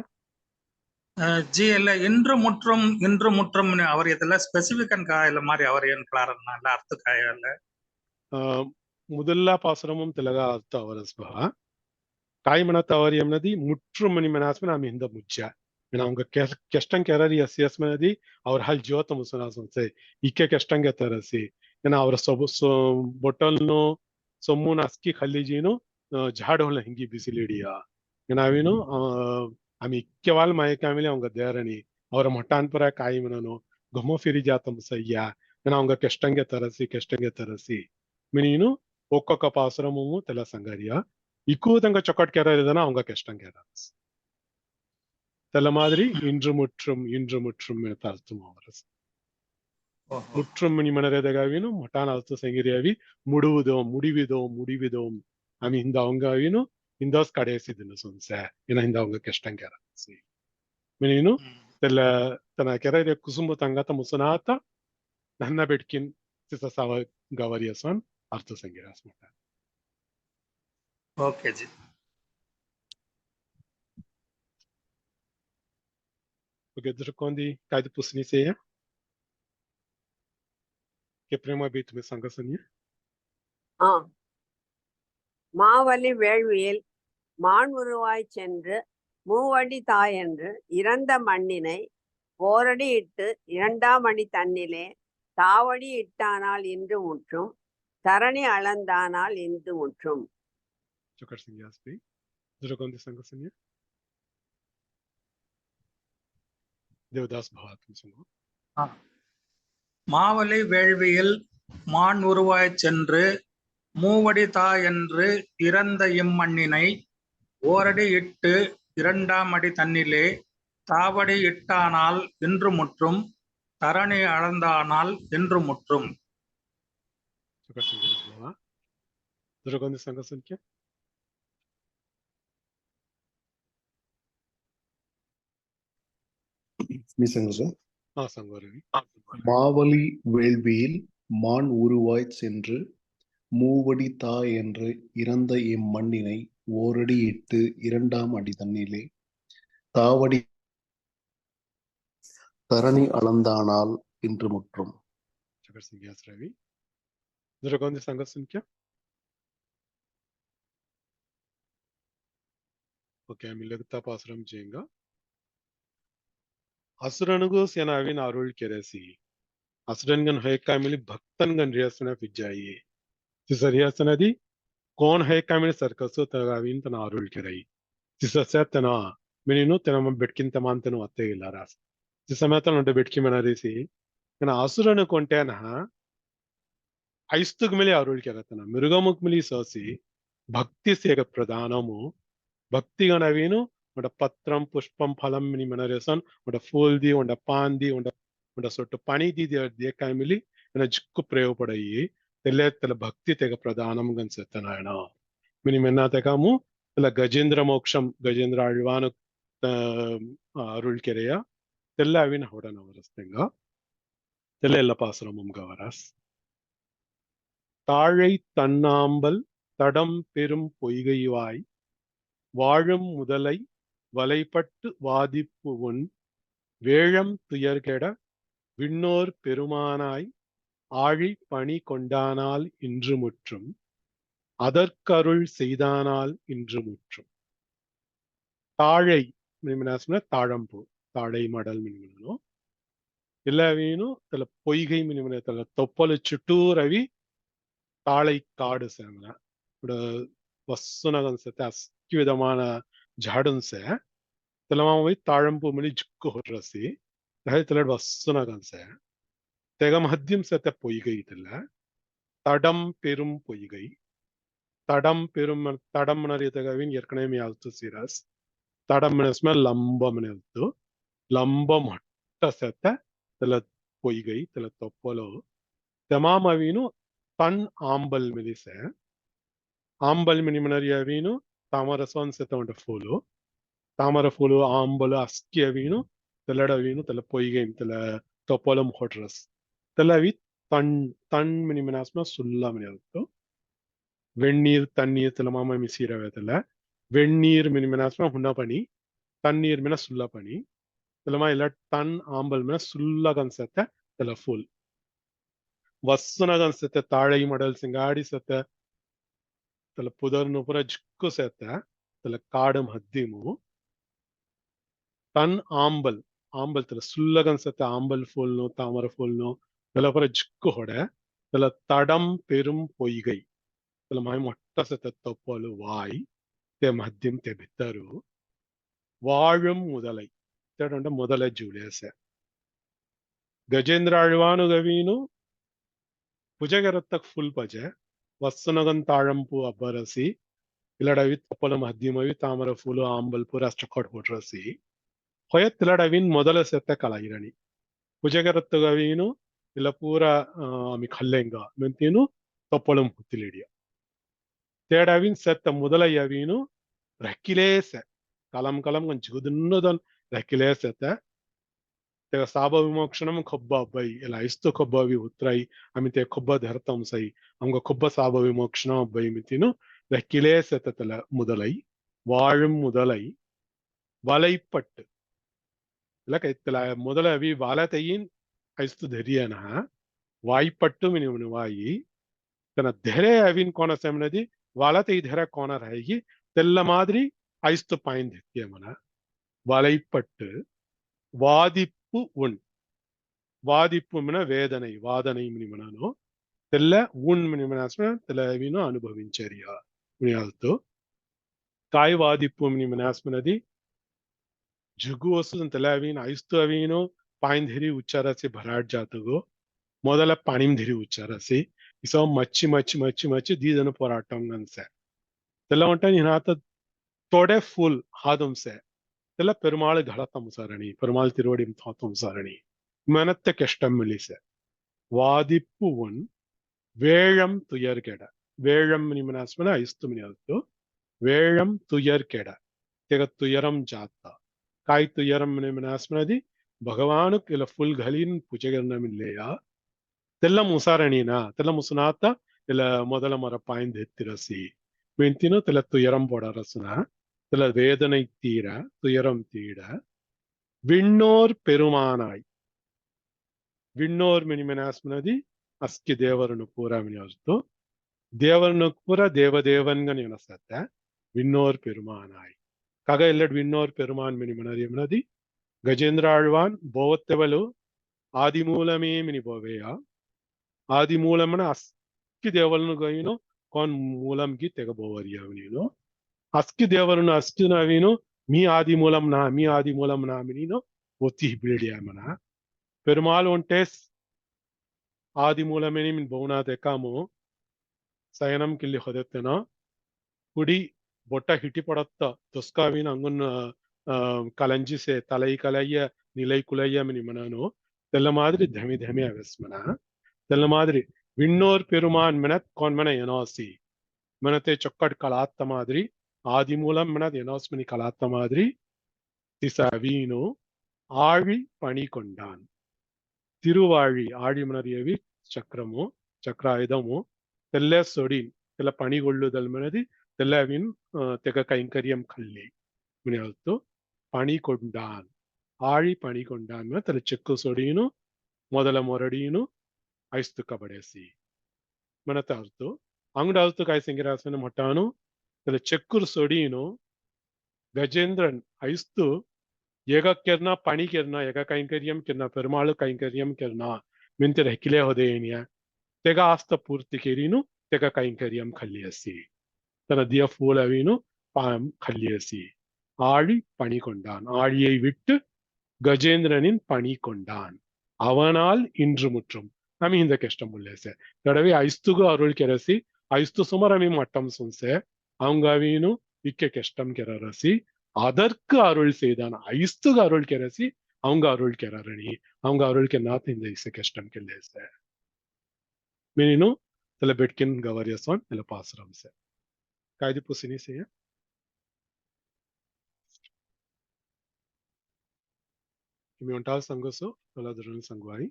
ஜி இல்ல இன்று முற்றும் அவர் இதெல்லாம் ஸ்பெசிபிக் இல்ல மாதிரி அவர் ஏன் கிளாரன்னா இல்ல அர்த்தக்காயா இல்ல
முதல்ல பாசுரமும் தெலக அர்த்த அவரஸ்பா ಕಾಯಿಮಣತ ಅವರಿಯಂನದಿ ಮುಟ್ರುಮನಿ ಮನಾಸ್ಮನ ಆಮಿ ಹಿಂದ ಮುಚ್ಚ அவங்க கெஸ்டன் கெரரி எஸ்எஸ்மனதி அவர் ஹல் ஜோತ முசனாசன்சೆ ಇಕ್ಕೆ ಕೆಷ್ಟಂಗೆ ತರಸಿ ಏನ ಅವರ ಬೊಟಲ್ನು ಸೊಮ್ಮುನ ಅಸ್ಕಿ ಖಲ್ಲಿಜಿನು ಝಾಡೋಲ ಹಿಂಗಿ ಬಿಸಿಲಿಡಿಯ ಏನಾವಿನು ಆಮಿ ಇಕ್ಕೆವಾಲ್ ಮಾಯಕಾಮಿಲೆ ಅವಂಗ ದೇರನಿ ಅವರ ಮಠಾನ್ ಪರ ಕಾಯಿಮನನು ಗಮೋ ಫಿರಿ ಜಾತ ಮುಸಯ್ಯ ಏನ ಅವಂಗ ಕೆಷ್ಟಂಗೆ ತರಸಿ ಮಿನಿನು ಒಕ್ಕೊಕ್ಕ ಪಾಸುರಮು ತೆಲ ಸಂಗರಿಯ இக்குவதங்க சொக்கட் கேரதுனா அவங்க கஷ்டம் கேராது தெல மாதிரி இன்று முற்றும் அர்த்தம் அவரஸ் முற்றும் மணி மனரேதಗಾವಿನು ಮಠಾನ ಅರ್ಥ ಸಂಗಿರಿಯಾವಿ முடிவிதோம் ಆಮಿ ಹಿಂದ ಅವಂಗಾವಿನು ಹಿಂದಾಸ್ ಕಡೆಸಿದನು ಸೊನ್ಸೆ ಏನ ಹಿಂದ ಅವಂಗ ಕಷ್ಟಂ ಕೇರಾದು ಮಿನಿನು ತೆಲ ತನ ಕೆರದೆ ಕುಸುಂಬ ತಂಗತ ಮುಸನಾತ ನನ್ನ ಬೆಟ್ಕಿನ್ ಸಿಸ ಸಾವ ಗವರಿಯಸನ್ ಅರ್ಥ ಸಂಗಿರಾಸ್ ಮಠ
okay ji
Pogedrukandi kaide pusniseya que prema bitu me sangasanya
Mavali வேள்வியில் மான் உருவாய் சென்று மூவடி தாய் என்று இறந்த மண்ணினை ஓரடி இட்டு இரண்டாம் அடி தன்னிலே தாவடி இட்டானால் இன்று முற்றும் தரணி அளந்தானால் இன்று முற்றும்
Chokar Singyaspi. Dragandi Sangasanya. Devdas Bhavat Musungo.
Mavali வேள்வியில் மான் உருவாய் சென்று மூவடி தா என்று இறந்த இம்மண்ணினை ஓரடி இட்டு இரண்டாம் அடி தன்னிலே தாவடி இட்டானால் இன்று முற்றும் தரணி அளந்தானால் இன்று முற்றும்
Chokar Singyaspi. Dragandi Sangasanya.
Mavali வேள்வியில் மான் உருவாய் சென்று மூவடி தா என்று இறந்த இம்மண்ணினை ஓரடி இட்டு இரண்டாம் அடி தன்னிலே தாவடி தரணி அளந்தானால் இன்று முற்றும்
ಓಕೆ ಆಮೇಲೆ ಲಗತಾ ಪಾಸರಂ ಜೇಂಗ असुरनुगो सेनाविन आरुल केरेसी असुरनगन है कामिली भक्तनगन रियासना पिजाइए तिसर रियासना दी कौन है कामिली सरकसो तगाविन तना आरुल केरई तिससे तना मिनिनु तना म बेटकिन तमान तनु अत्ते इलारास तिसमे तना नडे बेटकी मनारेसी तना असुरनु कोंटेना ಐಸ್ತುಗ್ ಮೇಲೆ ಆರುಳ್ ಕೆರತನ ಮೃಗಮುಕ್ ಮಿಲಿ ಸೋಸಿ ಭಕ್ತಿ ಸೇಗ ಪ್ರಧಾನಮು ಭಕ್ತಿಗನವೇನು ಒಂದ ಪತ್ರಂ ಪುಷ್ಪಂ ಫಲಂ ಮಿನಿ ಮನರೇಸನ್ ಒಂದ ಫೂಲ್ ದಿ ಒಂದ ಪಾನ್ ದಿ ಒಂದ ಸೊಟ್ಟು ಪಣಿ ದಿ ದೇಕಾಯ ಮಿಲಿ ಎನ ಜಿಕ್ಕು ಪ್ರಯೋಗ ಪಡಯಿ ತೆಲೆ ಭಕ್ತಿ ತೆಗ ಪ್ರಧಾನಂ ಗನ್ಸೆತ್ತನಾಯಣ ಮಿನಿ ಮೆನ್ನ ತೆಗಾಮು ಇಲ್ಲ ಗಜೇಂದ್ರ ಮೋಕ್ಷಂ ಗಜೇಂದ್ರ ಆಳ್ವಾನು ಅರುಳ್ ಕೆರೆಯ ತೆಲ್ಲ ಅವಿನ ಹೊಡನ ವರಸ್ತೆಂಗ ತೆಲ್ಲ ಎಲ್ಲ ಪಾಸುರಮಂ ಗವರಸ್ தாழை தன்னாம்பல் தடம் பெரும் பொய்கைவாய் வாழும் முதலை வலைப்பட்டு வாதிப்பு உன் வேழம் துயர்கெட விண்ணோர் பெருமானாய் ஆழி பணி கொண்டானால் இன்று முற்றும் அதற்கருள் செய்தானால் இன்று முற்றும். தாழை மினிமனாஸ்னா தாழம்பூ, தாழை மடல் మినిమనను ఇలావీను తల పొయ్గై మినిమన తల తొప్పలు చుట్టూరవి ತಾಳೈ ಕಾಡು ಸೇಮನ ఇప్పుడు వస్తున్నగన్సతే అస్కి విధమాన ఝాడున్సే తెలమామై తాళంపు మిని జుక్కు ಹೊರಸಿ ರಹೈ ತಲಡ್ వస్తున్నగన్సే తెగ మధ్యం సతే పొయ్గై తెల్ల தடம் பெரும் பொய்கை தடம் பெரும் தடம் நரியತಗವಿನ್ ಏರ್ಕಣೆ ಆಲ್ತು ಸಿರಸ್ ತಡಂ ಮೆನಸ್ಮ ಲಂಬಮನೆಲ್ತು ಲಂಬ ಮಟ್ಟ ಸತೆ ತಲ பொய்கை ತಲ ತೊಪ್ಪಲು ತಮಾಮವೀನು ತನ್ ಆಂಬಲ್ ಮಿಲಿಸೆ ಆಂಬಲ್ ಮಿನಿಮನರಿಯವೀನು ತಾಮರಸ್ವನ್ ಸತೆ ಉಂಟ ಫೂಲು ತಾಮರ ಫೂಲು ಆಂಬಲು ಅಸ್ಕಿಯವೀನು ತೆಲಡವೀನು ತಲ பொய்கை ತಲ ತೊಪ್ಪಲಂ ಹೊಟ್ರಸ್ ತಲವಿ ತನ್ ತನ್ ಮಿನಿಮನಾಸ್ಮ ಸುಲ್ಲ ಮಿನೆಲ್ತು வெந்நீர் தண்ணீர் திலமாம மிசிரவேதல வெந்நீர் மினிமனாஸ்மா ಹುನ್ನ பணி தண்ணீர் மின சுல்ல பணி திலமா இல்ல தன் ஆம்பல் மின சுல்ல கன்சத்த தில ஃபுல் ವಸ್ಸುನ ಕನ್ಸತ್ತೆ ತಾಳೈ ಮಡಲ್ ಸಿಂಗಾಡಿ ಸತ್ತೆ ತಲ ಪುದರ್ನು ಪುರ ಜಿಕ್ಕು ಸತ್ತೆ ತಲ ಕಾಡು ಹದ್ದಿಮು ತನ್ ಆಂಬಲ್ ಆಂಬಲ್ ತಲ ಸುಲ್ಲ ಕನ್ಸತ್ತೆ ಆಂಬಲ್ ಫುಲ್ನು ತಾಮರ ಫುಲ್ನು ತಲ ಪುರ ಜಿಕ್ಕು ಹೊಡೆ ತಲ ತಡಂ ಪೆರುಂ பொய்கை ತಲ ಮಾಯ ಮೊಟ್ಟ ಸತ್ತೆ ತೊಪ್ಪಲು ವಾಯ್ ತೆ ಮದ್ಯಂ ತೆ ಬಿತ್ತರು வாழும் முதலை தேட முதலை ஜூலியஸ் ಗಜೇಂದ್ರ ಆಳ್ವಾನು ಗವೀನು ಭುಜಗರತ್ತಕ್ ಫುಲ್ ಪಜೆ ವಸ್ಸುನಗನ್ ತಾಳಂಪು ಅಬ್ಬರಸಿ ಇಲ್ಲಡವಿ ತೊಪ್ಪಲು ಮಧ್ಯಮವಿ ತಾಮರ ಫೂಲು ಆಂಬಲ್ ಪೂರ ಅಷ್ಟಕೊಟ್ ಹೊಟ್ರಸಿ ಹೊಯತ್ತಿಲ್ಲಡವಿನ್ ಮೊದಲ ಸೆತ್ತ ಕಲಾಯಿರಣಿ ಭುಜಗರತ್ತು ಗವೀನು ಇಲ್ಲ ಪೂರ ಆಮಿ ಕಲ್ಲೆಂಗ ಮೆಂತೀನು ತೊಪ್ಪಳು ಹುತ್ತಿಲಿಡಿಯ ತೇಡವಿನ್ ಸೆತ್ತ ಮೊದಲಯ್ಯವೀನು ರೆಕ್ಕಿಲೇಸೆ ಕಲಂ ಕಲಂ ಜಿಗುದನ್ನದನ್ ರೆಕ್ಕಿಲೇಸೆತ್ತ ಸಾಬ ವಿಮೋಕ್ಷಣಂ ಕೊಬ್ಬ ಅಬ್ಬೈ ಇಲ್ಲ ಇಷ್ಟು ಕೊಬ್ಬವಿ ಉತ್ರೈ ಅಮಿತೆ ಕೊಬ್ಬ ಧರ್ತಂಸೈ ಅಮ್ಗ ಕೊಬ್ಬ ಸಾಬ ವಿಮೋಕ್ಷಣಂ ಅಬ್ಬೈ ಮಿತಿನು ರೆಕ್ಕಿಲೇಸೆತ್ತಲ முதலை வாழும் முதலை வலைப்பட்டு ಇಲ್ಲ ಕೈತ್ತಲ ಮೊದಲ ಅವಿ ವಾಲತೆಯಿನ್ ಐಸ್ತು ಧರಿಯನ ವಾಯ್ಪಟ್ಟು ಮಿನಿಮನು ವಾಯಿ ತನ ಧೆರೆ ಅವಿನ್ ಕೋನ ಸೆಮನದಿ ವಾಲತೆ ಧೆರೆ ಕೋನ ರಹಿ ತೆಲ್ಲ ಮಾದ್ರಿ ಐಸ್ತು ಪಾಯಿನ್ ಧೆತ್ತಿಯ ಮನ வலைப்பட்டு வாதிப்பு உண் வாதிப்பு மின வேதனை வாதனை మినిమనను తెల్ల ఉన్ మినిమనాస్మ తెలవిను అనుభవించరియా మినియాల్తో కాయ్ వాదిப்பு మినిమనాస్మనది ಜುಗು ವಸ್ತುನ್ ತೆಲವಿನ್ ಐಸ್ತು ಅವಿನು ಪಾಯಿನ್ ಧಿರಿ ಉಚ್ಚಾರಸಿ ಭರಾಟ್ ಜಾತಗೋ ಮೊದಲ ಪಾಣಿಂ ಧಿರಿ ಉಚ್ಚಾರಸಿ ಇಸೋ ಮಚ್ಚಿ ಮಚ್ಚಿ ಮಚ್ಚಿ ಮಚ್ಚಿ ದೀದನು ಪೋರಾಟಂ ಅನ್ಸೆ ತೆಲ್ಲ ಹೊಂಟ ನಿನಾತ ತೊಡೆ ಫುಲ್ ಹಾದಂಸೆ தெல்ல பெருமாள் கலத்தம் சரணி பெருமாள் திருவடி தாத்தம் சரணி மனத்த கஷ்டம் மிலிச வாதிப்பு உன் வேழம் துயர் கெட வேழம் நிமனாஸ்மன ஐஸ்து மினியல்ತು வேழம் துயர் கெட ತೆಗ ತುಯರಂ ಜಾತ ಕಾಯ್ ತುಯರಂ ನಿಮನಾಸ್ಮನದಿ ಭಗವಾನುಕ್ ಇಲ್ಲ ಫುಲ್ ಘಲೀನ್ ಪೂಜೆಗರ್ನ ಮಿಲ್ಲೆಯ ತೆಲ್ಲ ಮುಸಾರಣಿನ ತೆಲ್ಲ ಮುಸುನಾತ ಇಲ್ಲ ಮೊದಲ ಮರ ಪಾಯಿಂದ್ ಎತ್ತಿರಸಿ ಮೆಂತಿನು ತೆಲ್ಲ ತುಯರಂ ಪೊಡರಸುನ தெல வேதனை தீர துயரம் தீர விண்ணோர் பெருமானாய் ವಿಣ್ಣೋರ್ ಮಿನಿಮೆನಾಸ್ಮನದಿ ಅಸ್ಕಿ ದೇವರನ್ನು ಪೂರ ಮಿನಿಯಸ್ತು ದೇವರನ್ನು ಪೂರ ದೇವದೇವನ್ಗ ನೆನಸತ್ತೆ ವಿಣ್ಣೋರ್ ಪೆರುಮಾನಾಯ್ ಕಗ ಎಲ್ಲಡ್ ವಿಣ್ಣೋರ್ ಪೆರುಮಾನ್ ಮಿನಿಮನದಿ ಗಜೇಂದ್ರ ಆಳ್ವಾನ್ ಬೋವತ್ತೆವಲು ಆದಿಮೂಲಮೇ ಮಿನಿ ಬೋವೆಯ ಆದಿಮೂಲಮನ ಅಸ್ಕಿ ದೇವರನ್ನು ಗೈನು ಕೋನ್ ಮೂಲಂಗಿ ತೆಗಬೋವರಿಯ ನೀನು ಅಸ್ಕಿ ದೇವರನ್ನು ಅಸ್ಕಿ ನಾವೀನು ಮೀ ಆದಿ ಮೂಲಂ ನಾ ಮಿನೀನು ಒತ್ತಿ ಬಿಳಿಡಿಯಾಮನ ಪೆರುಮಾಳು ಒಂಟೇಸ್ ಆದಿ ಮೂಲಮೇನಿ ಮಿನ್ ಬಹುನಾ ತೆಕಾಮು ಸಯನಂ ಕಿಲ್ಲಿ ಹೊದೆತ್ತೇನೋ ಕುಡಿ ಬೊಟ್ಟ ಹಿಟಿ ಪಡತ್ತ ತೊಸ್ಕಾವಿನ ಅಂಗುನ್ ಕಲಂಜಿಸೆ ತಲೈ ಕಲಯ್ಯ ನಿಲೈ ಕುಲಯ್ಯ ಮಿನಿ ಮನನು ತೆಲ್ಲ ಮಾದ್ರಿ ಧಮಿ ಧಮಿ ಅವಸ್ಮನ ತೆಲ್ಲ ಮಾದ್ರಿ ವಿಣ್ಣೋರ್ ಪೆರುಮಾನ್ ಮೆನತ್ ಕೋನ್ ಮನ ಎನೋಸಿ மெனத்தை சொக்கட் கலாத்த மாதிரி ஆதி மூலம் மெனது எனாஸ்மனி கலாத்த மாதிரி திசவீனோ ஆழி பணி கொண்டான் திருவாழி ஆழி மனறியவி சக்கரமோ சக்கராயுதமோ தெல்ல சொடின் தெல்ல பணிகொள்ளுதல் மெனது தெல்லவின் தெக கைங்கரியம் கல்லி மினல்ತು பணி கொண்டான் ஆழி பணி கொண்டான் தெல்ல செக்கு சொடினு ಮೊದಲ ಮೊರಡೀನು ಐಸ್ತು ಕಬಡೇಸಿ ಮನತ ಅರ್ತು ಅಂಗಡ ಅರ್ತು ಕಾಯ್ಸಂಗಿರಾಸನ ಮೊಟ್ಟಾನು ತಲೆ ಚೆಕ್ಕುರು ಸೊಡೀನು ಗಜೇಂದ್ರನ್ ಐಸ್ತು ಏಗ ಕೆರ್ನ ಪಣಿ ಕೆರ್ನ ಏಗ ಕೈಂಕರ್ಯಂ ಕೆರ್ನ ಪೆರುಮಾಳು ಕೈಂಕರ್ಯಂ ಕೆರ್ನ ಮಿಂತಿರ ಹೆಕ್ಕಿಲೆ ಹೊದೇನಿಯ ತೆಗ ಆಸ್ತ ಪೂರ್ತಿ ಕೆರೀನು ತೆಗ ಕೈಂಕರ್ಯಂ ಖಲ್ಲಿಯಸಿ தன திய பூலவீனு பாம் கல்லியசி ஆழி பணி கொண்டான் ஆழியை விட்டு கஜேந்திரனின் பணி கொண்டான் அவனால் இன்று முற்றும் ನಮಿ ಹಿಂದೆ ಕಷ್ಟ ಮುಲ್ಲೇಸೆ ತಡವಿ ಐಸ್ತುಗು ಅರುಳ್ ಕೆರಸಿ ಐಸ್ತು ಸುಮರಮಿ ಮಟ್ಟಂ ಸುನ್ಸೆ ಅವಂಗವೀನು ಇಕ್ಕೆ ಕೆಷ್ಟಂ ಕೆರರಸಿ அதற்கு அருள் செய்தான் ஐஸ்துகு அருள் கெரசி அவங்க அருள் கெரரணி அவங்க அருள் கென்னாத் இந்த இசை கஷ்டம் கெல்லேச மீனு தல பெட்கின் கவரியசோன் இல்ல பாசுரம்சே காய்தி புசினி செய்ய இமி ஒன்றால் சங்கோசோ தொலதுரன் சங்குவாய்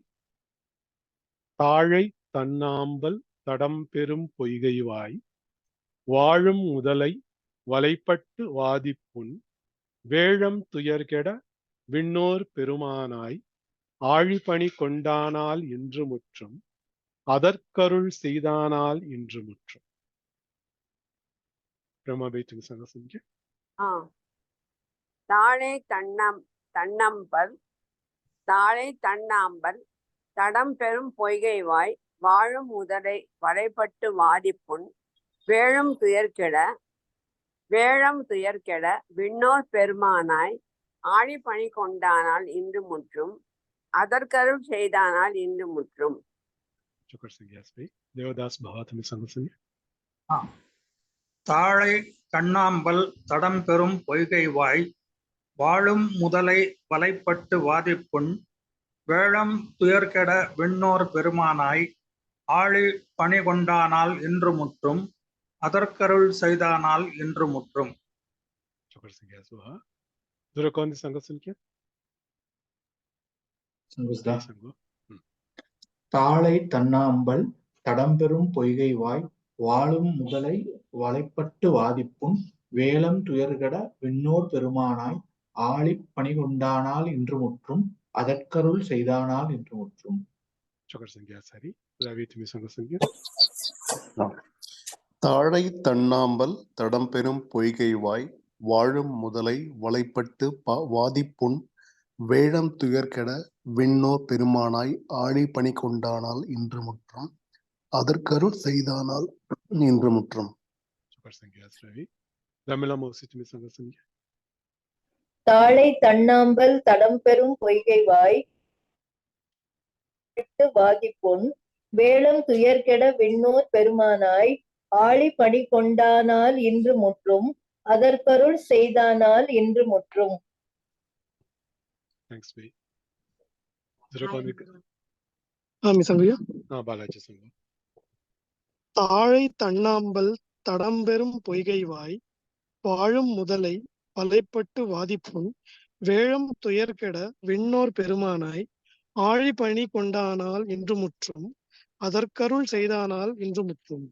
தாழை தன்னாம்பல் தடம் பெரும் பொய்கைவாய் வாழும் முதலை வலைப்பட்டு வாதிப்புண் வேழம் துயர்கெட விண்ணோர் பெருமானாய் ஆழிபணி கொண்டானால் இன்று முற்றும் அதற்கருள் செய்தானால் இன்று முற்றும் பிரம்மபேத்தின் சங்க செஞ்சு
தாழை தன்னம்பல் தாழை தன்னாம்பல் தடம் பெரும் பொய்கைவாய் வாழும் முதலை வலைப்பட்டு வாதிப்புண் வேழம் துயர்கெட விண்ணோர் பெருமானாய் ஆழி பணி கொண்டானால் இன்று முற்றும் அதற்கருள் செய்தானால் இன்று முற்றும்
தேவதாஸ் பவாத்மி சங்க
தாழை கண்ணாம்பல் தடம் பெரும் பொய்கைவாய் வாழும் முதலை வலைப்பட்டு வாதிப்புண் வேழம் துயர்கெட விண்ணோர் பெருமானாய் ஆழி பணி கொண்டானால் இன்று முற்றும் அதற்கருள் செய்தானால் இன்று முற்றும்
தாழை தன்னாம்பல் தடம்பெரும் பொய்கைவாய் வாழும் முதலை வலைப்பட்டு வாதிப்புண் வேலம் துயர்கட விண்ணோர் பெருமானாய் ஆழி பணி கொண்டானால் இன்று முற்றும் அதற்கருள் செய்தானால் இன்று முற்றும்
தாழை தன்னாம்பல் தடம்பெரும் பொய்கைவாய் வாழும் முதலை வலைப்பட்டு வாதிப்புண் வேழம் துயர்கெட விண்ணோர் பெருமானாய் ஆழி பணி கொண்டானால் இன்று முற்றும் அதற்கருள் செய்தானால் இன்று முற்றும்
தாழை தன்னாம்பல் தடம்பெரும் பொய்கைவாய் வாதிப்புண் வேளம் துயர்கெட விண்ணோர் பெருமானாய் ஆழி பணி கொண்டானால் இன்று முற்றும் அதற்கருள் செய்தானால் இன்று முற்றும்
தாழை தன்னாம்பல் தடம்பெரும் பொய்கைவாய் வாழும் முதலை வலைப்பட்டு வாதிப்புண் வேழம் துயர்கெட விண்ணோர் பெருமானாய் ஆழி பணி கொண்டானால் இன்று முற்றும் அதற்கருள் செய்தானால் இன்று முற்றும்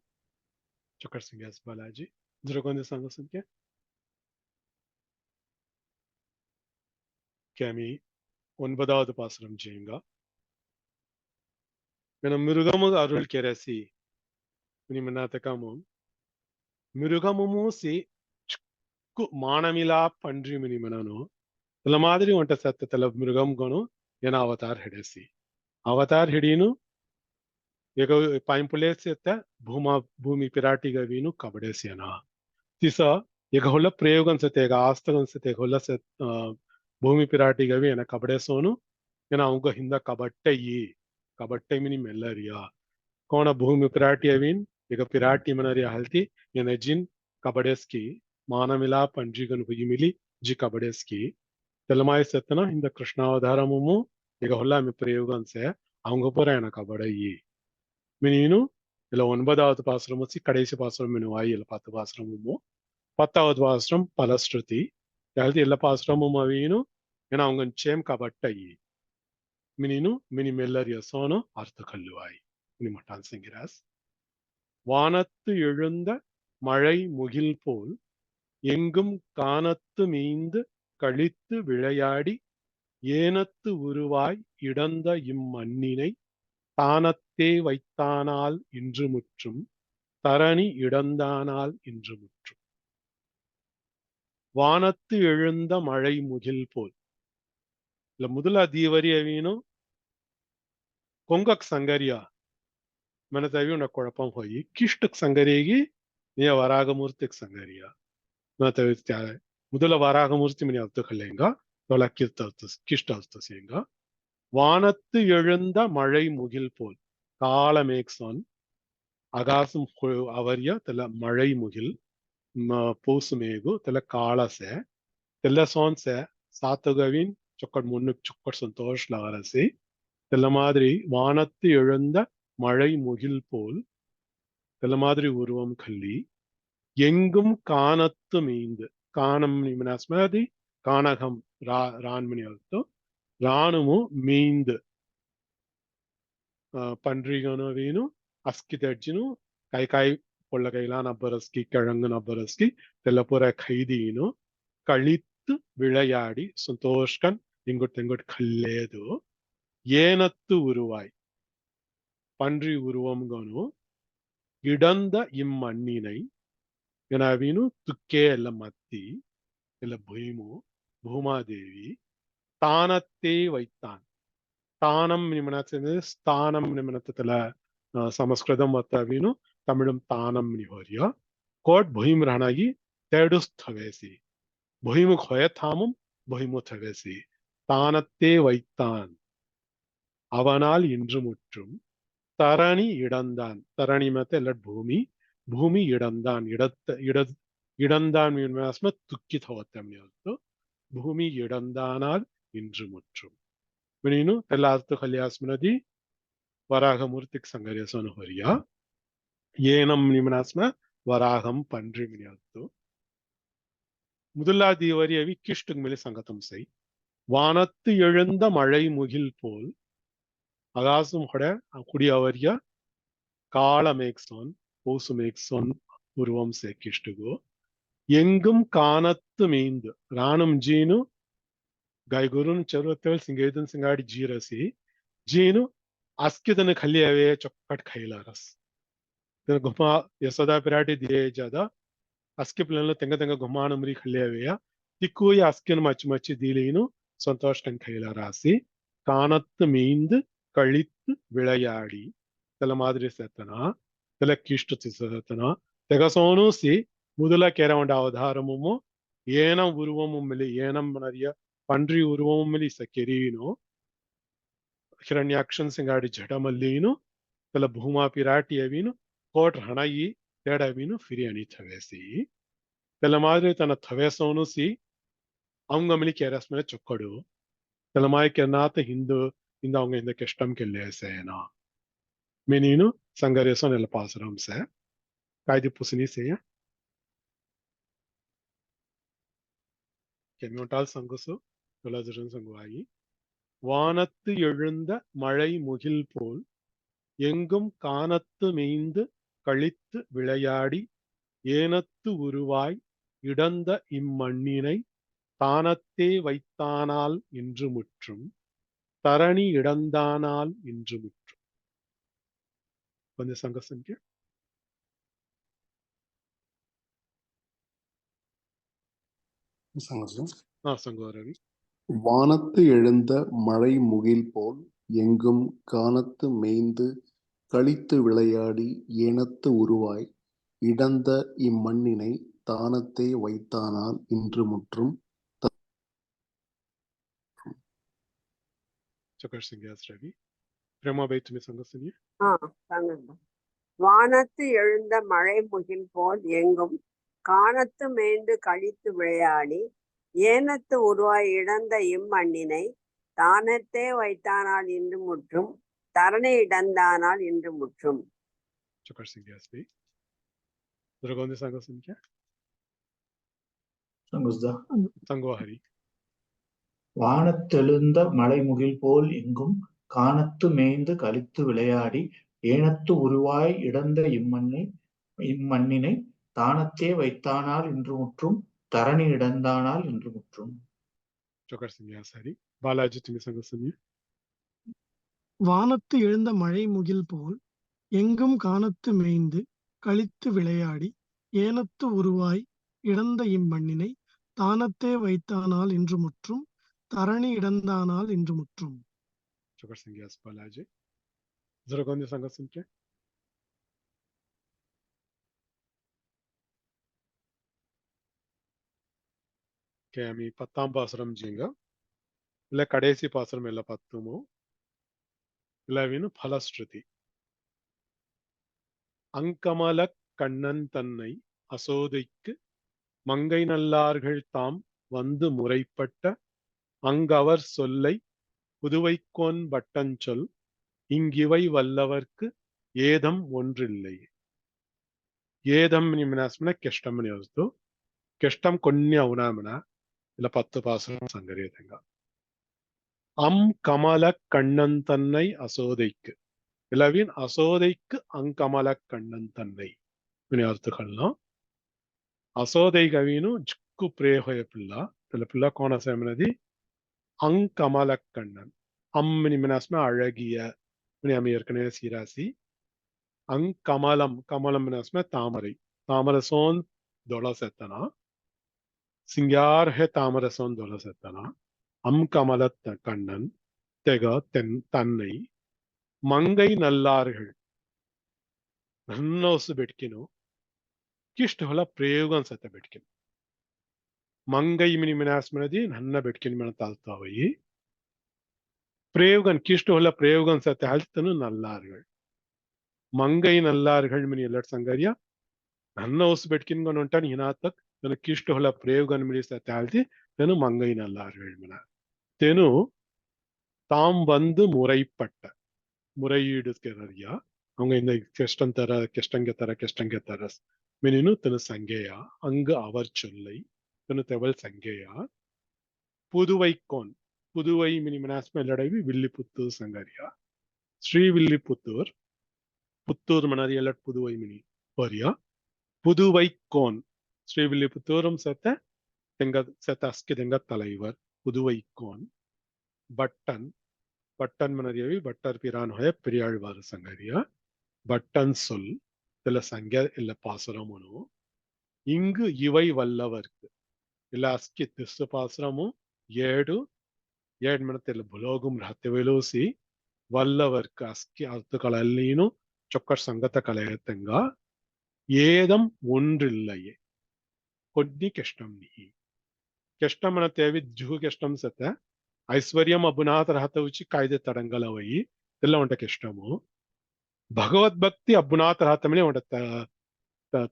ஒன்பதாவது பாசுரம் ஜெயங்கா மிருகமு அருள் கெரசி மிருகமும் சி மானமிலா பன்றி மினிமனோ ಇಲ್ಲ ಮಾದರಿ ಒಂಟ ಸತ್ತ ತಲ ಮೃಗಂಗನು ಏನ ಅವತಾರ ಹಿಡಿಸಿ ಅವತಾರ ಹಿಡೀನು ಈಗ ಪಾಯಿಂಪುಲೇಸೆತ್ತ ಭೂಮಿ ಪಿರಾಟಿಗವೀನು ಕಬಡೇಸಿಯನ ತಿಸ ಈಗ ಹೊಲ ಪ್ರಯೋಗ ಅನ್ಸತ್ತೆ ಈಗ ಆಸ್ತಗ ಅನ್ಸತ್ತೆ ಈಗ ಹೊಲ ಭೂಮಿ ಪಿರಾಟಿಗವಿ ಏನ ಕಬಡೇಸೋನು ಏನ ಅವಂಗ ಹಿಂದ ಕಬಟ್ಟೈ ಮಿನಿ ಮೆಲ್ಲರಿಯ ಕೋಣ ಭೂಮಿ ಪಿರಾಟಿ ಅವೀನ್ ಈಗ ಪಿರಾಟಿ ಮನರಿಯ ಹಲ್ತಿ ಏನ ಜಿನ್ ಕಬಡೇಸ್ಕಿ ಮಾನಮಿಲಾ ಪಂಜಿಗನ್ ಹುಯಿಮಿಲಿ ಜಿ ಕಬಡೇಸ್ಕಿ తెలమాయి సెత్తన ఇంద కృష్ణావతారము ఇక హొల్లా మీ ప్రయోగంసే அவங்க போற எனக்கு கபடையி மீனு இல்ல 9வது பாசுரம் வச்சு கடைசி பாசுரம் மினுவாய் இல்ல 10 பாசுரமும் 10வது பாசுரம் பலஸ்ருதி யாவது எல்லா பாசுரமும் அவீனு ஏன்னா அவங்க நிச்சயம் கபட்டையி மினினு மினி மெல்லரிய சோனோ அர்த்த கல்லுவாய் இனி மட்டான் சிங்கிராஸ் வானத்து எழுந்த மழை முகில் போல் எங்கும் கானத்து மீந்து கழித்து விளையாடி ஏனத்து உருவாய் இடந்த இம்மண்ணினை தானத்தே வைத்தானால் இன்று முற்றும் தரணி இடந்தானால் இன்று முற்றும். வானத்து எழுந்த மழை முகில் போல். இல்ல முதல தீவரியவீனு கொங்கக் சங்கரியா ಮನತವಿ ಉನ್ನ ಕೊಳಪಂ ಹೋಯಿ ಕಿಷ್ಟಕ್ ಸಂಗರಿಗೆ ನೀ ವರಾಗಮೂರ್ತಿಕ್ ಸಂಗರಿಯ ಮನತವಿ முதல வராகமூர்த்தி மணி அர்த்த கல்லைங்க தொலை கிஷ்ட அர்த்தசிங்க. வானத்து எழுந்த மழை முகில் போல் காலமேக்சான் அகாசம் அவரிய தெல மழை முகில் பூசுமேகு தெல காலசே தெல்ல சோன்சே சாத்தகவின் சொக்கட் முன்னுக்கு சொக்கட் சந்தோஷ் லாரசி தெல்ல மாதிரி வானத்து எழுந்த மழை முகில் போல் தெல்ல மாதிரி உருவம் கல்லி எங்கும் காணத்து மீந்து காணம் நிமனாஸ்மதி கானகம் ரான்மணி அர்த்தம் ராணுமு மீந்து பன்றிகனு வீணு அஸ்கி தட்சினு கை கை பொள்ள கைலான் அப்பரஸ்கி கிழங்குன் அப்பரஸ்கி தெல்லப்புற கைதீனு கழித்து விளையாடி சந்தோஷ்கன் இங்குட் தெங்குட் கல்லேது ஏனத்து உருவாய் பன்றி உருவம்கனு இடந்த இம்மண்ணினை எனவீನು ತುಕ್ಕೆ ಎಲ್ಲ ಮತ್ತಿ ಎಲ್ಲ ಭೀಮು ಭೂಮಾದೇವಿ ತಾನತ್ತೇ ವೈತಾನ್ தானம் நிமனத்து ஸ்தானம் நிமனத்துல சமஸ்கிருதம் மத்தவீನು தமிழும் தானம் நிஹோரியா கோட் ಭೀಮ್ ರಾಣಾಗಿ தேடுஸ்தவேசி ಭೀಮு ಖೊಯ தாமும் ಭೀமு தவேசி தானத்தே வைத்தான் அவனால் இன்று முற்றும் தரணி இடந்தான் தரணி மத்த ಎಲ್ಲ ಭೂಮಿ ಭೂಮಿ இடந்தான் இடந்தான் துக்கித் ಹೋಗುತ್ತೆ ಭೂಮಿ இடந்தானால் இன்று முற்றும் ನೀನು ತೆಲ್ಲಾರ್ತು ಕಲ್ಯಾಸ್ಮನದಿ ವರಾಹಮೂರ್ತಿಕ್ ಸಂಗರ್ಯಸನ ಹೊರಿಯ ಏನಂ ನಿಮನಾಸ್ಮ ವರಾಹಂ பன்றி மினியாத்து முதலாதி வரியவி கிஷ்டுங் மேலே சங்கத்தம் செய் வானத்து எழுந்த மழை முகில் போல் அகாசும் ஹொட குடியவரிய காலமேக்சோன் பூசுமேக்சோன் உருவம் சே கிஷ்டுகோ எங்கும் காணத்து மீந்து ராணும் ஜீனு ಗಾಯ್ಗುರುನ್ ಚರುವತ್ತೇಳ್ ಸಿಂಗೈದನ್ ಸಿಂಗಾಡಿ ಜೀರಸಿ ಜೀನು ಅಸ್ಕಿದನ ಖಲ್ಲಿ ಅವೇ ಚೊಕ್ಕಟ್ ಖೈಲಾರಸ್ ಗುಮಾ ಯಶೋದಾ ಪಿರಾಟಿ ದಿಯೇ ಜಾದ ಅಸ್ಕಿ ಪಿಲ್ಲನ್ನು ತೆಂಗ ತೆಂಗ ಗುಮಾನ ಮರಿ ಖಲ್ಲಿ ಅವೆಯ ತಿಕ್ಕೂಯ ಅಸ್ಕಿನ ಮಚ್ಚಿ ಮಚ್ಚಿ ದೀಲೀನು ಸಂತೋಷನ್ ಖೈಲಾರಾಸಿ ಕಾಣತ್ತು ಮೀಂದು ಕಳಿತ್ತು ವಿளையாடி தெல மாதிரி சேத்தனா தெல கிஷ்டு சேத்தனா தெகசோனுசி முதல கேரவண்ட அவதாரமும் ஏனம் உருவமும் இல்லை ஏனம் நிறைய பன்றி உருவமும் ಸಕೆರೀನು ಹಿರಣ್ಯಾಕ್ಷನ್ ಸಿಂಗಾಡಿ ಜಡಮಲ್ಲೀನು ತಲ ಭೂಮಾ ಪಿರಾಟಿ ಅವೀನು ಕೋಟ್ ಹಣಯಿ ತೇಡವೀನು ಫಿರಿ ಅಣಿ ಥವೇಸಿ ತಲ ಮಾದ್ರೆ ತನ್ನ ಥವೇಸೋನು ಸಿ ಅವಂಗ ಮಲಿ ಕೆರಸ್ ಮೇಲೆ ಚೊಕ್ಕಡು ತಲ ಮಾಯ ಕೆನಾತ ಹಿಂದು ಇಂದ ಅವಂಗ ಇಂದ ಕೆಷ್ಟಂ ಕೆಲ್ಲೇಸೇನಾ ಮೇನೀನು ಸಂಗರೇಸೋನ್ ಎಲ್ಲ ಪಾಸರಂ ಸೆ ಕಾಯ್ದಿ ಪುಸಿನಿ ಸೇಯ ಕೆಮ್ಯೋಟಾಲ್ ಸಂಗುಸು சங்குவாயி வானத்து எழுந்த மழை முகில் போல் எங்கும் காணத்து மேய்ந்து கழித்து விளையாடி ஏனத்து உருவாய் இடந்த இம்மண்ணினை தானத்தே வைத்தானால் இன்று முற்றும் தரணி இடந்தானால் இன்று முற்றும். கொஞ்சம் சங்க சங்கிய சங்கோரவி
வானத்து எழுந்த மழை முகில் போல் எங்கும் காணத்து மேய்ந்து கழித்து விளையாடி ஏனத்து உருவாய் இடந்த இம்மண்ணினை தானத்தே வைத்தானால் இன்று முற்றும்
வானத்து எழுந்த மழை முகில் போல் எங்கும் காணத்து மேய்ந்து கழித்து விளையாடி ஏனத்து உருவாய் இடந்த இம்மண்ணினை தானத்தே வைத்தானால் இன்று முற்றும் தரணி இடந்தானால் இன்று முற்றும்.
வானத்தெழுந்த மலைமுகில் போல் எங்கும் காணத்து மேய்ந்து கழித்து விளையாடி ஏனத்து உருவாய் இடந்த இம்மண்ணினை தானத்தே வைத்தானால் இன்று முற்றும் தரணி இடந்தானால் என்று முற்றும்.
சரி பாலாஜி तुम्ही सांगा सुनिए.
வானத்து எழுந்த மழை முகில் போல் எங்கும் காணத்து மேய்ந்து களித்து விளையாடி ஏனத்து உருவாய் இடந்த இம்மண்ணினை தானத்தே வைத்தானால் இன்று முற்றும் தரணி இடந்தானால் இன்று முற்றும்.
Super संगीत बालाजी. जरा कोणी सांगा सुनके. आम्ही 10ஆம் பாசுரம் ஜீங்க இல்ல கடைசி பாசுரம் எல்லாம் பார்த்தோமோ இல்லவின்னு பலஸ்ருதி. அங்கமல கண்ணன் தன்னை அசோதைக்கு மங்கை நல்லார்கள் தாம் வந்து முறைப்பட்ட அங்கவர் சொல்லை புதுவைக்கோன் பட்டஞ்சொல் இங்கிவை வல்லவர்க்கு ஏதம் ஒன்றில்லை. ஏதம் நிமினாஸ்மன கெஷ்டம் யோசித்து கெஷ்டம் కొన్ని అవునామన ఇలా 10 பாசுரம் சங்கரேதங்க. கமல கண்ணன் தன்னை அசோதைக்கு இலவின் அசோதைக்கு அங்கமல கண்ணன் தன்னை அர்த்தங்கள்லாம் அசோதை கவினு ஜிக்கு பிரேஹய பிள்ளா இதுல பிள்ளா கோண சேமனதி அங்கமல கண்ணன் மினாஸ்ம அழகிய ஏற்கனவே சீராசி. கமலம் கமலம் மினாஸ்ம தாமரை தாமரசோன் தொளசெத்தனா சிங்கார் ஹே தாமரசோன் தொளசெத்தனா கமல கண்ணன் தெக தன்னை ಮಂಗೈ ನಲ್ಲಾರ್ಗಳು ನನ್ನೋಸು ಬೆಟ್ಕಿನು ಕಿಷ್ಟು ಹೊಲ ಪ್ರಯೋಗ ಅನ್ಸತ್ತೆ ಬೆಟ್ಕಿನು ಮಂಗೈ ಮಿನಿ ಮಿನಾಸ್ಮನದಿ ನನ್ನ ಬೆಟ್ಕಿನ ಮನ ತಾಲ್ತಾವಯಿ ಪ್ರಯೋಗನ್ ಕಿಷ್ಟು ಹೊಲ ಪ್ರಯೋಗ ಅನ್ಸತ್ತೆ ಹಲ್ತನು ನಲ್ಲಾರ್ಗಳು ಮಂಗೈ ನಲ್ಲಾರ್ಗಳು ಮಿನಿ ಎಲ್ಲರ ಸಂಗರ್ಯ ನನ್ನ ಓಸು ಬೆಟ್ಕಿನ್ಕೊಂಡು ಹೊಂಟಾನ ಹಿನಾತಕ್ ತನ್ನ ಕಿಷ್ಟು ಹೊಲ ಪ್ರಯೋಗನ್ ಮಿಡಿಸತ್ತೆ ಹಲ್ತಿ ತೆನು ಮಂಗೈ ನಲ್ಲಾರ್ಗಳು ಮಿನ ತೆನು தாம் வந்து முறைப்பட்ட முறையீடு ಕೆರರಿಯಾ அவங்க இந்த கெஷ்டம் தர கெஷ்டங்க தர மினினு தினு சங்கேயா அங்கு அவர் சொல்லை தினு தெவல் சங்கேயா புதுவைக்கோன் புதுவை மினி மினாஸ்ம ಎಲ್ಲಡವಿ வில்லிபுத்தூர் சங்கரியா ஸ்ரீ வில்லிபுத்தூர் புத்தூர் மனதி எல்லா புதுவை மினி போரியா புதுவைக்கோன் ஸ்ரீ வில்லிபுத்தூரும் செத்த அஸ்கி தெங்க தலைவர் புதுவைக்கோன் பட்டன் பட்டன் மனதியவி பட்டர் பிரான் ஹோய பெரியாழ்வார் சங்கரியா பட்டன் சொல் இதுல சங்க இல்ல பாசுரமும் இங்கு இவை வல்லவர்க்கு இல்ல அஸ்கி திஸ்ஸு பாசுரமும் ஏடு மனத்தில் புலோகும் ரத்தವೆಲೂಸಿ வல்லவர்க்கு அஸ்கி அர்த்தகளல்லீனு ಚೊಕ್ಕರ್ ಸಂಗತ ಕಲೆಯತ್ತಂಗ ஏதம் ஒன்றில்லையே కొన్ని கஷ்டம் நீ கஷ்டம் மன தேவி ஜுகு கஷ்டம் சத்த ಐಶ್ವರ್ಯಂ ಅಬ್ಬುನಾಥ ರಹತವುಚಿ ಕಾಯ್ದೆ ತಡಂಗಲವಯಿ ಎಲ್ಲ ಉಂಟ ಕೆಷ್ಟಮು ಭಗವದ್ಭಕ್ತಿ ಅಬ್ಬುನಾಥ ರಹತಮನೆ ಉಂಟ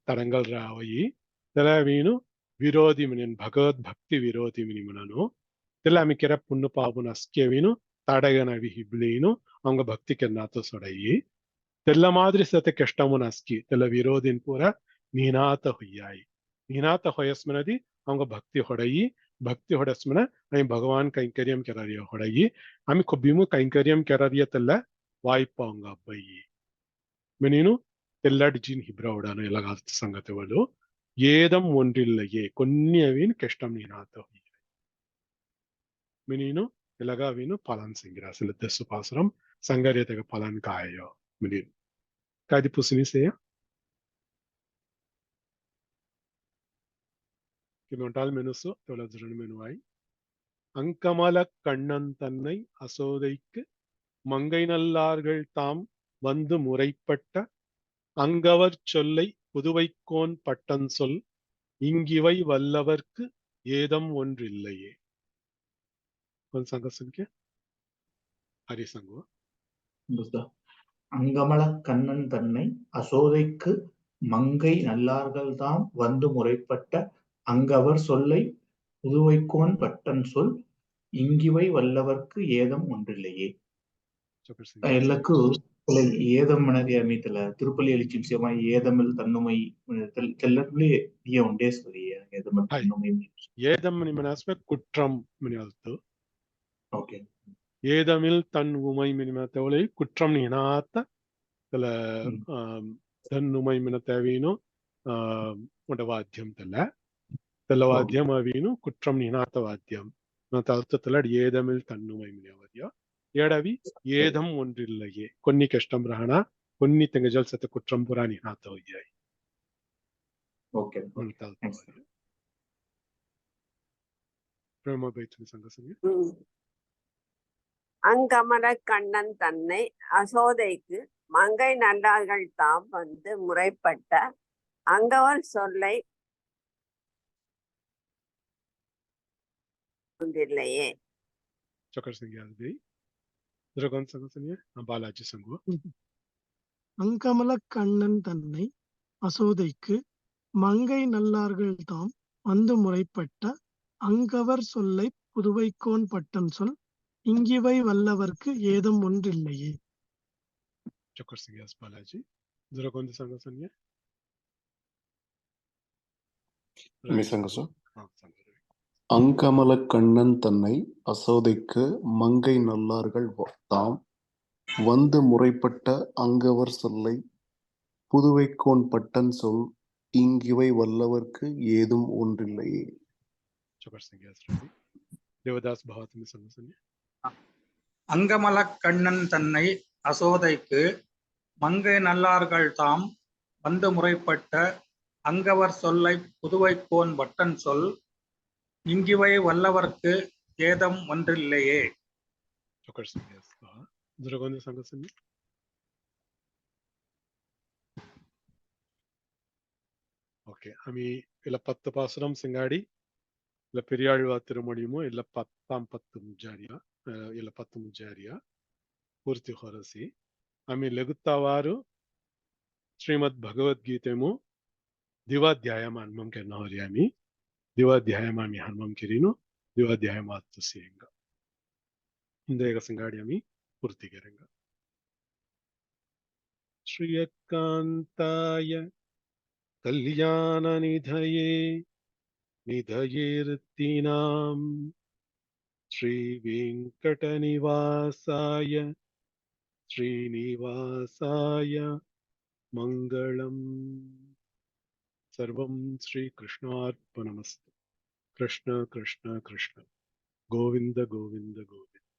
ತಡಂಗಲ್ ರಾವಯಿ ತೆಲ ವೀನು ವಿರೋಧಿ ಮಿನಿನ್ ಭಗವದ್ಭಕ್ತಿ ವಿರೋಧಿ ಮಿನಿ ಮನನು ತೆಲ್ಲ ಮಿಕೆರ ಪುಣ್ಯ ಪಾಪುನ ಅಸ್ಕೆ ವೀನು ತಡಗನ ವಿಹಿಬ್ಲೀನು ಅವಂಗ ಭಕ್ತಿ ಕೆನ್ನಾತ ಸೊಡಯಿ ತೆಲ್ಲ ಮಾದ್ರಿ ಸತೆ ಕೆಷ್ಟಮುನ ಅಸ್ಕಿ ತೆಲ್ಲ ವಿರೋಧಿನ್ ಪೂರ ನೀನಾತ ಹೊಯ್ಯಾಯಿ ನೀನಾತ ಹೊಯಸ್ಮನದಿ ಅವಂಗ ಭಕ್ತಿ ಹೊಡಯಿ ಭಕ್ತಿ ಹೊಡಸ್ಮನ ಆಮೇಲೆ ಭಗವಾನ್ ಕೈಂಕರ್ಯಂ ಕೆರರಿಯ ಹೊಡಯಿ ಆಮೇಲೆ ಕೊಬ್ಬಿಮು ಕೈಂಕರ್ಯಂ ಕೆರರಿಯ ತೆಲ್ಲ ವಾಯ್ಪಾಂಗ ಅಬ್ಬಯ್ಯಿ ಮಿನೀನು తెల్లటి జీన్ హిబ్రౌడాను ఎలాగ అర్థ సంగతివలు ఏదం ఒంటిల్లయే కొన్ని అవిన్ కెష్టం నీనాతో మినీను ఎలాగా విను పలాన్ సింగిరాసిల దస్సు పాసురం సంగర్యతగ పలాన్ కాయో మినీను కాది పుసినిసేయ கிமண்டால் மெனுசு தொலைஜுரன் மெனுவாய் அங்கமல கண்ணன் தன்னை அசோதைக்கு மங்கை நல்லார்கள் தாம் வந்து முறைப்பட்ட அங்கவர் சொல்லை புதுவைக்கோன் பட்டன் சொல் இங்கிவை வல்லவர்க்கு ஏதம் ஒன்றில்லையே ஹரி சங்கோ
அங்கமல கண்ணன் தன்னை அசோதைக்கு மங்கை நல்லார்கள் தாம் வந்து முறைப்பட்ட அங்கவர் சொல்லை புதுவைக்கோன் பட்டன் சொல் இங்கிவை வல்லவர்க்கு ஏதம் ஒன்றில்லையே ಎಲ್ಲಕ್ಕೂ ஏதம் மனதி அமைத்தல திருப்பலி எழுச்சி விஷயமா ஏதமில் தன்னுமை தெல்லி உண்டே சொல்லிய ஏதமில் தன்னுமை
ஏதம் மினிமனாஸ்ம குற்றம் மினிமத்து
ஓகே
ஏதமில் தன் உமை மினிமத்தவளை குற்றம் நீனாத்த தெல தன்னுமை மினத்தவீனு உட வாத்தியம் தெல்ல வாத்தியம் அவீனு குற்றம் நீனாத்த வாத்தியம் ಮತ್ತು ಅರ್ಥತಲ ಏದಮಿಲ್ ತನ್ನುಮೈ ಮಿನವರ್ಯ ಎಡವಿ ಏದಂ ಒಂದ್ರಿಲ್ಲಯೇ కొన్ని కష్టం రహణ కొన్ని తెంగజల్ సత కుట్రం పురాణి హాత ಹೋಯ್ಯಾಯಿ
ಓಕೆ
பிரேம பைத்மி சங்கசங்க
அங்கமல கண்ணன் தன்னை அசோதைக்கு மங்கை நல்லார்கள் தாம் வந்து முறைப்பட்ட அங்கவர் சொல்லை ஒன்றில்லையே.
चकर सिंह याद गई कौन संग सुनिए बालाजी संगो
அங்கமல கண்ணன் தன்னை அசோதைக்கு மங்கை நல்லார்கள் தாம் வந்து முறைப்பட்ட அங்கவர் சொல்லை புதுவைக்கோன் பட்டன் சொல் இங்கிவை வல்லவர்க்கு ஏதும் ஒன்றில்லையே.
चकर सिंह याद बालाजी कौन संग सुनिए
அங்கமல கண்ணன் தன்னை அசோதைக்கு மங்கை நல்லார்கள் தாம் வந்து முறைப்பட்ட அங்கவர் சொல்லை புதுவைக்கோன் பட்டன் சொல் இங்கிவை வல்லவர்க்கு ஏதும் ஒன்றில்லையே.
தேவதாஸ் பகவத்மி சங்கசன்ய
அங்கமல கண்ணன் தன்னை அசோதைக்கு மங்கை நல்லார்கள் தாம் வந்து முறைப்பட்ட அங்கவர் சொல்லை புதுவைக்கோன் பட்டன் சொல் இங்கிவை வல்லவர்க்கு ஏதம் ஒன்றில்லையே.
ஓகே আমি இல்ல 10 பாசுரம் சிங்காடி இல்ல பெரியாழ்வா திருமொழியுமோ இல்ல 10 ಮುಜ್ಜಾರಿಯ ಇಲ್ಲ 10 ಮುಜ್ಜಾರಿಯ ಪೂರ್ತಿ ಹೊರಸಿ ಆಮಿ ಲಘುತ್ತವಾರು ಶ್ರೀಮದ್ ಭಗವದ್ಗೀತೆಮು ದಿವಾಧ್ಯಾಯಮ ಹನುಮಂ ಕೆನ್ನಹರಿಯಾಮಿ ದಿವಾಧ್ಯಾಯಮಾಮಿ ಹನುಮಂ ಕಿರಿನು ದಿವಾಧ್ಯಾಯಮಾತ್ತು ಸಿಂಗ ಇಂದೇಗ ಸಿಂಗಾಡಿಯಾಮಿ ಪೂರ್ತಿಗೆರೆಂಗ ಶ್ರೀಯಕಾಂತಾಯ ಕಲ್ಯಾಣ ನಿಧಯೇ ನಿಧಯೇರ್ತಿನಾಂ ಶ್ರೀ ವೆಂಕಟನಿವಾಸಾಯ ಶ್ರೀನಿವಾಸಾಯ ಮಂಗಳಂ. ಸರ್ವಂ ಶ್ರೀ ಕೃಷ್ಣಾರ್ಪಣಮಸ್ತು. ಕೃಷ್ಣ ಕೃಷ್ಣ ಕೃಷ್ಣ ಗೋವಿಂದ ಗೋವಿಂದ ಗೋವಿಂದ.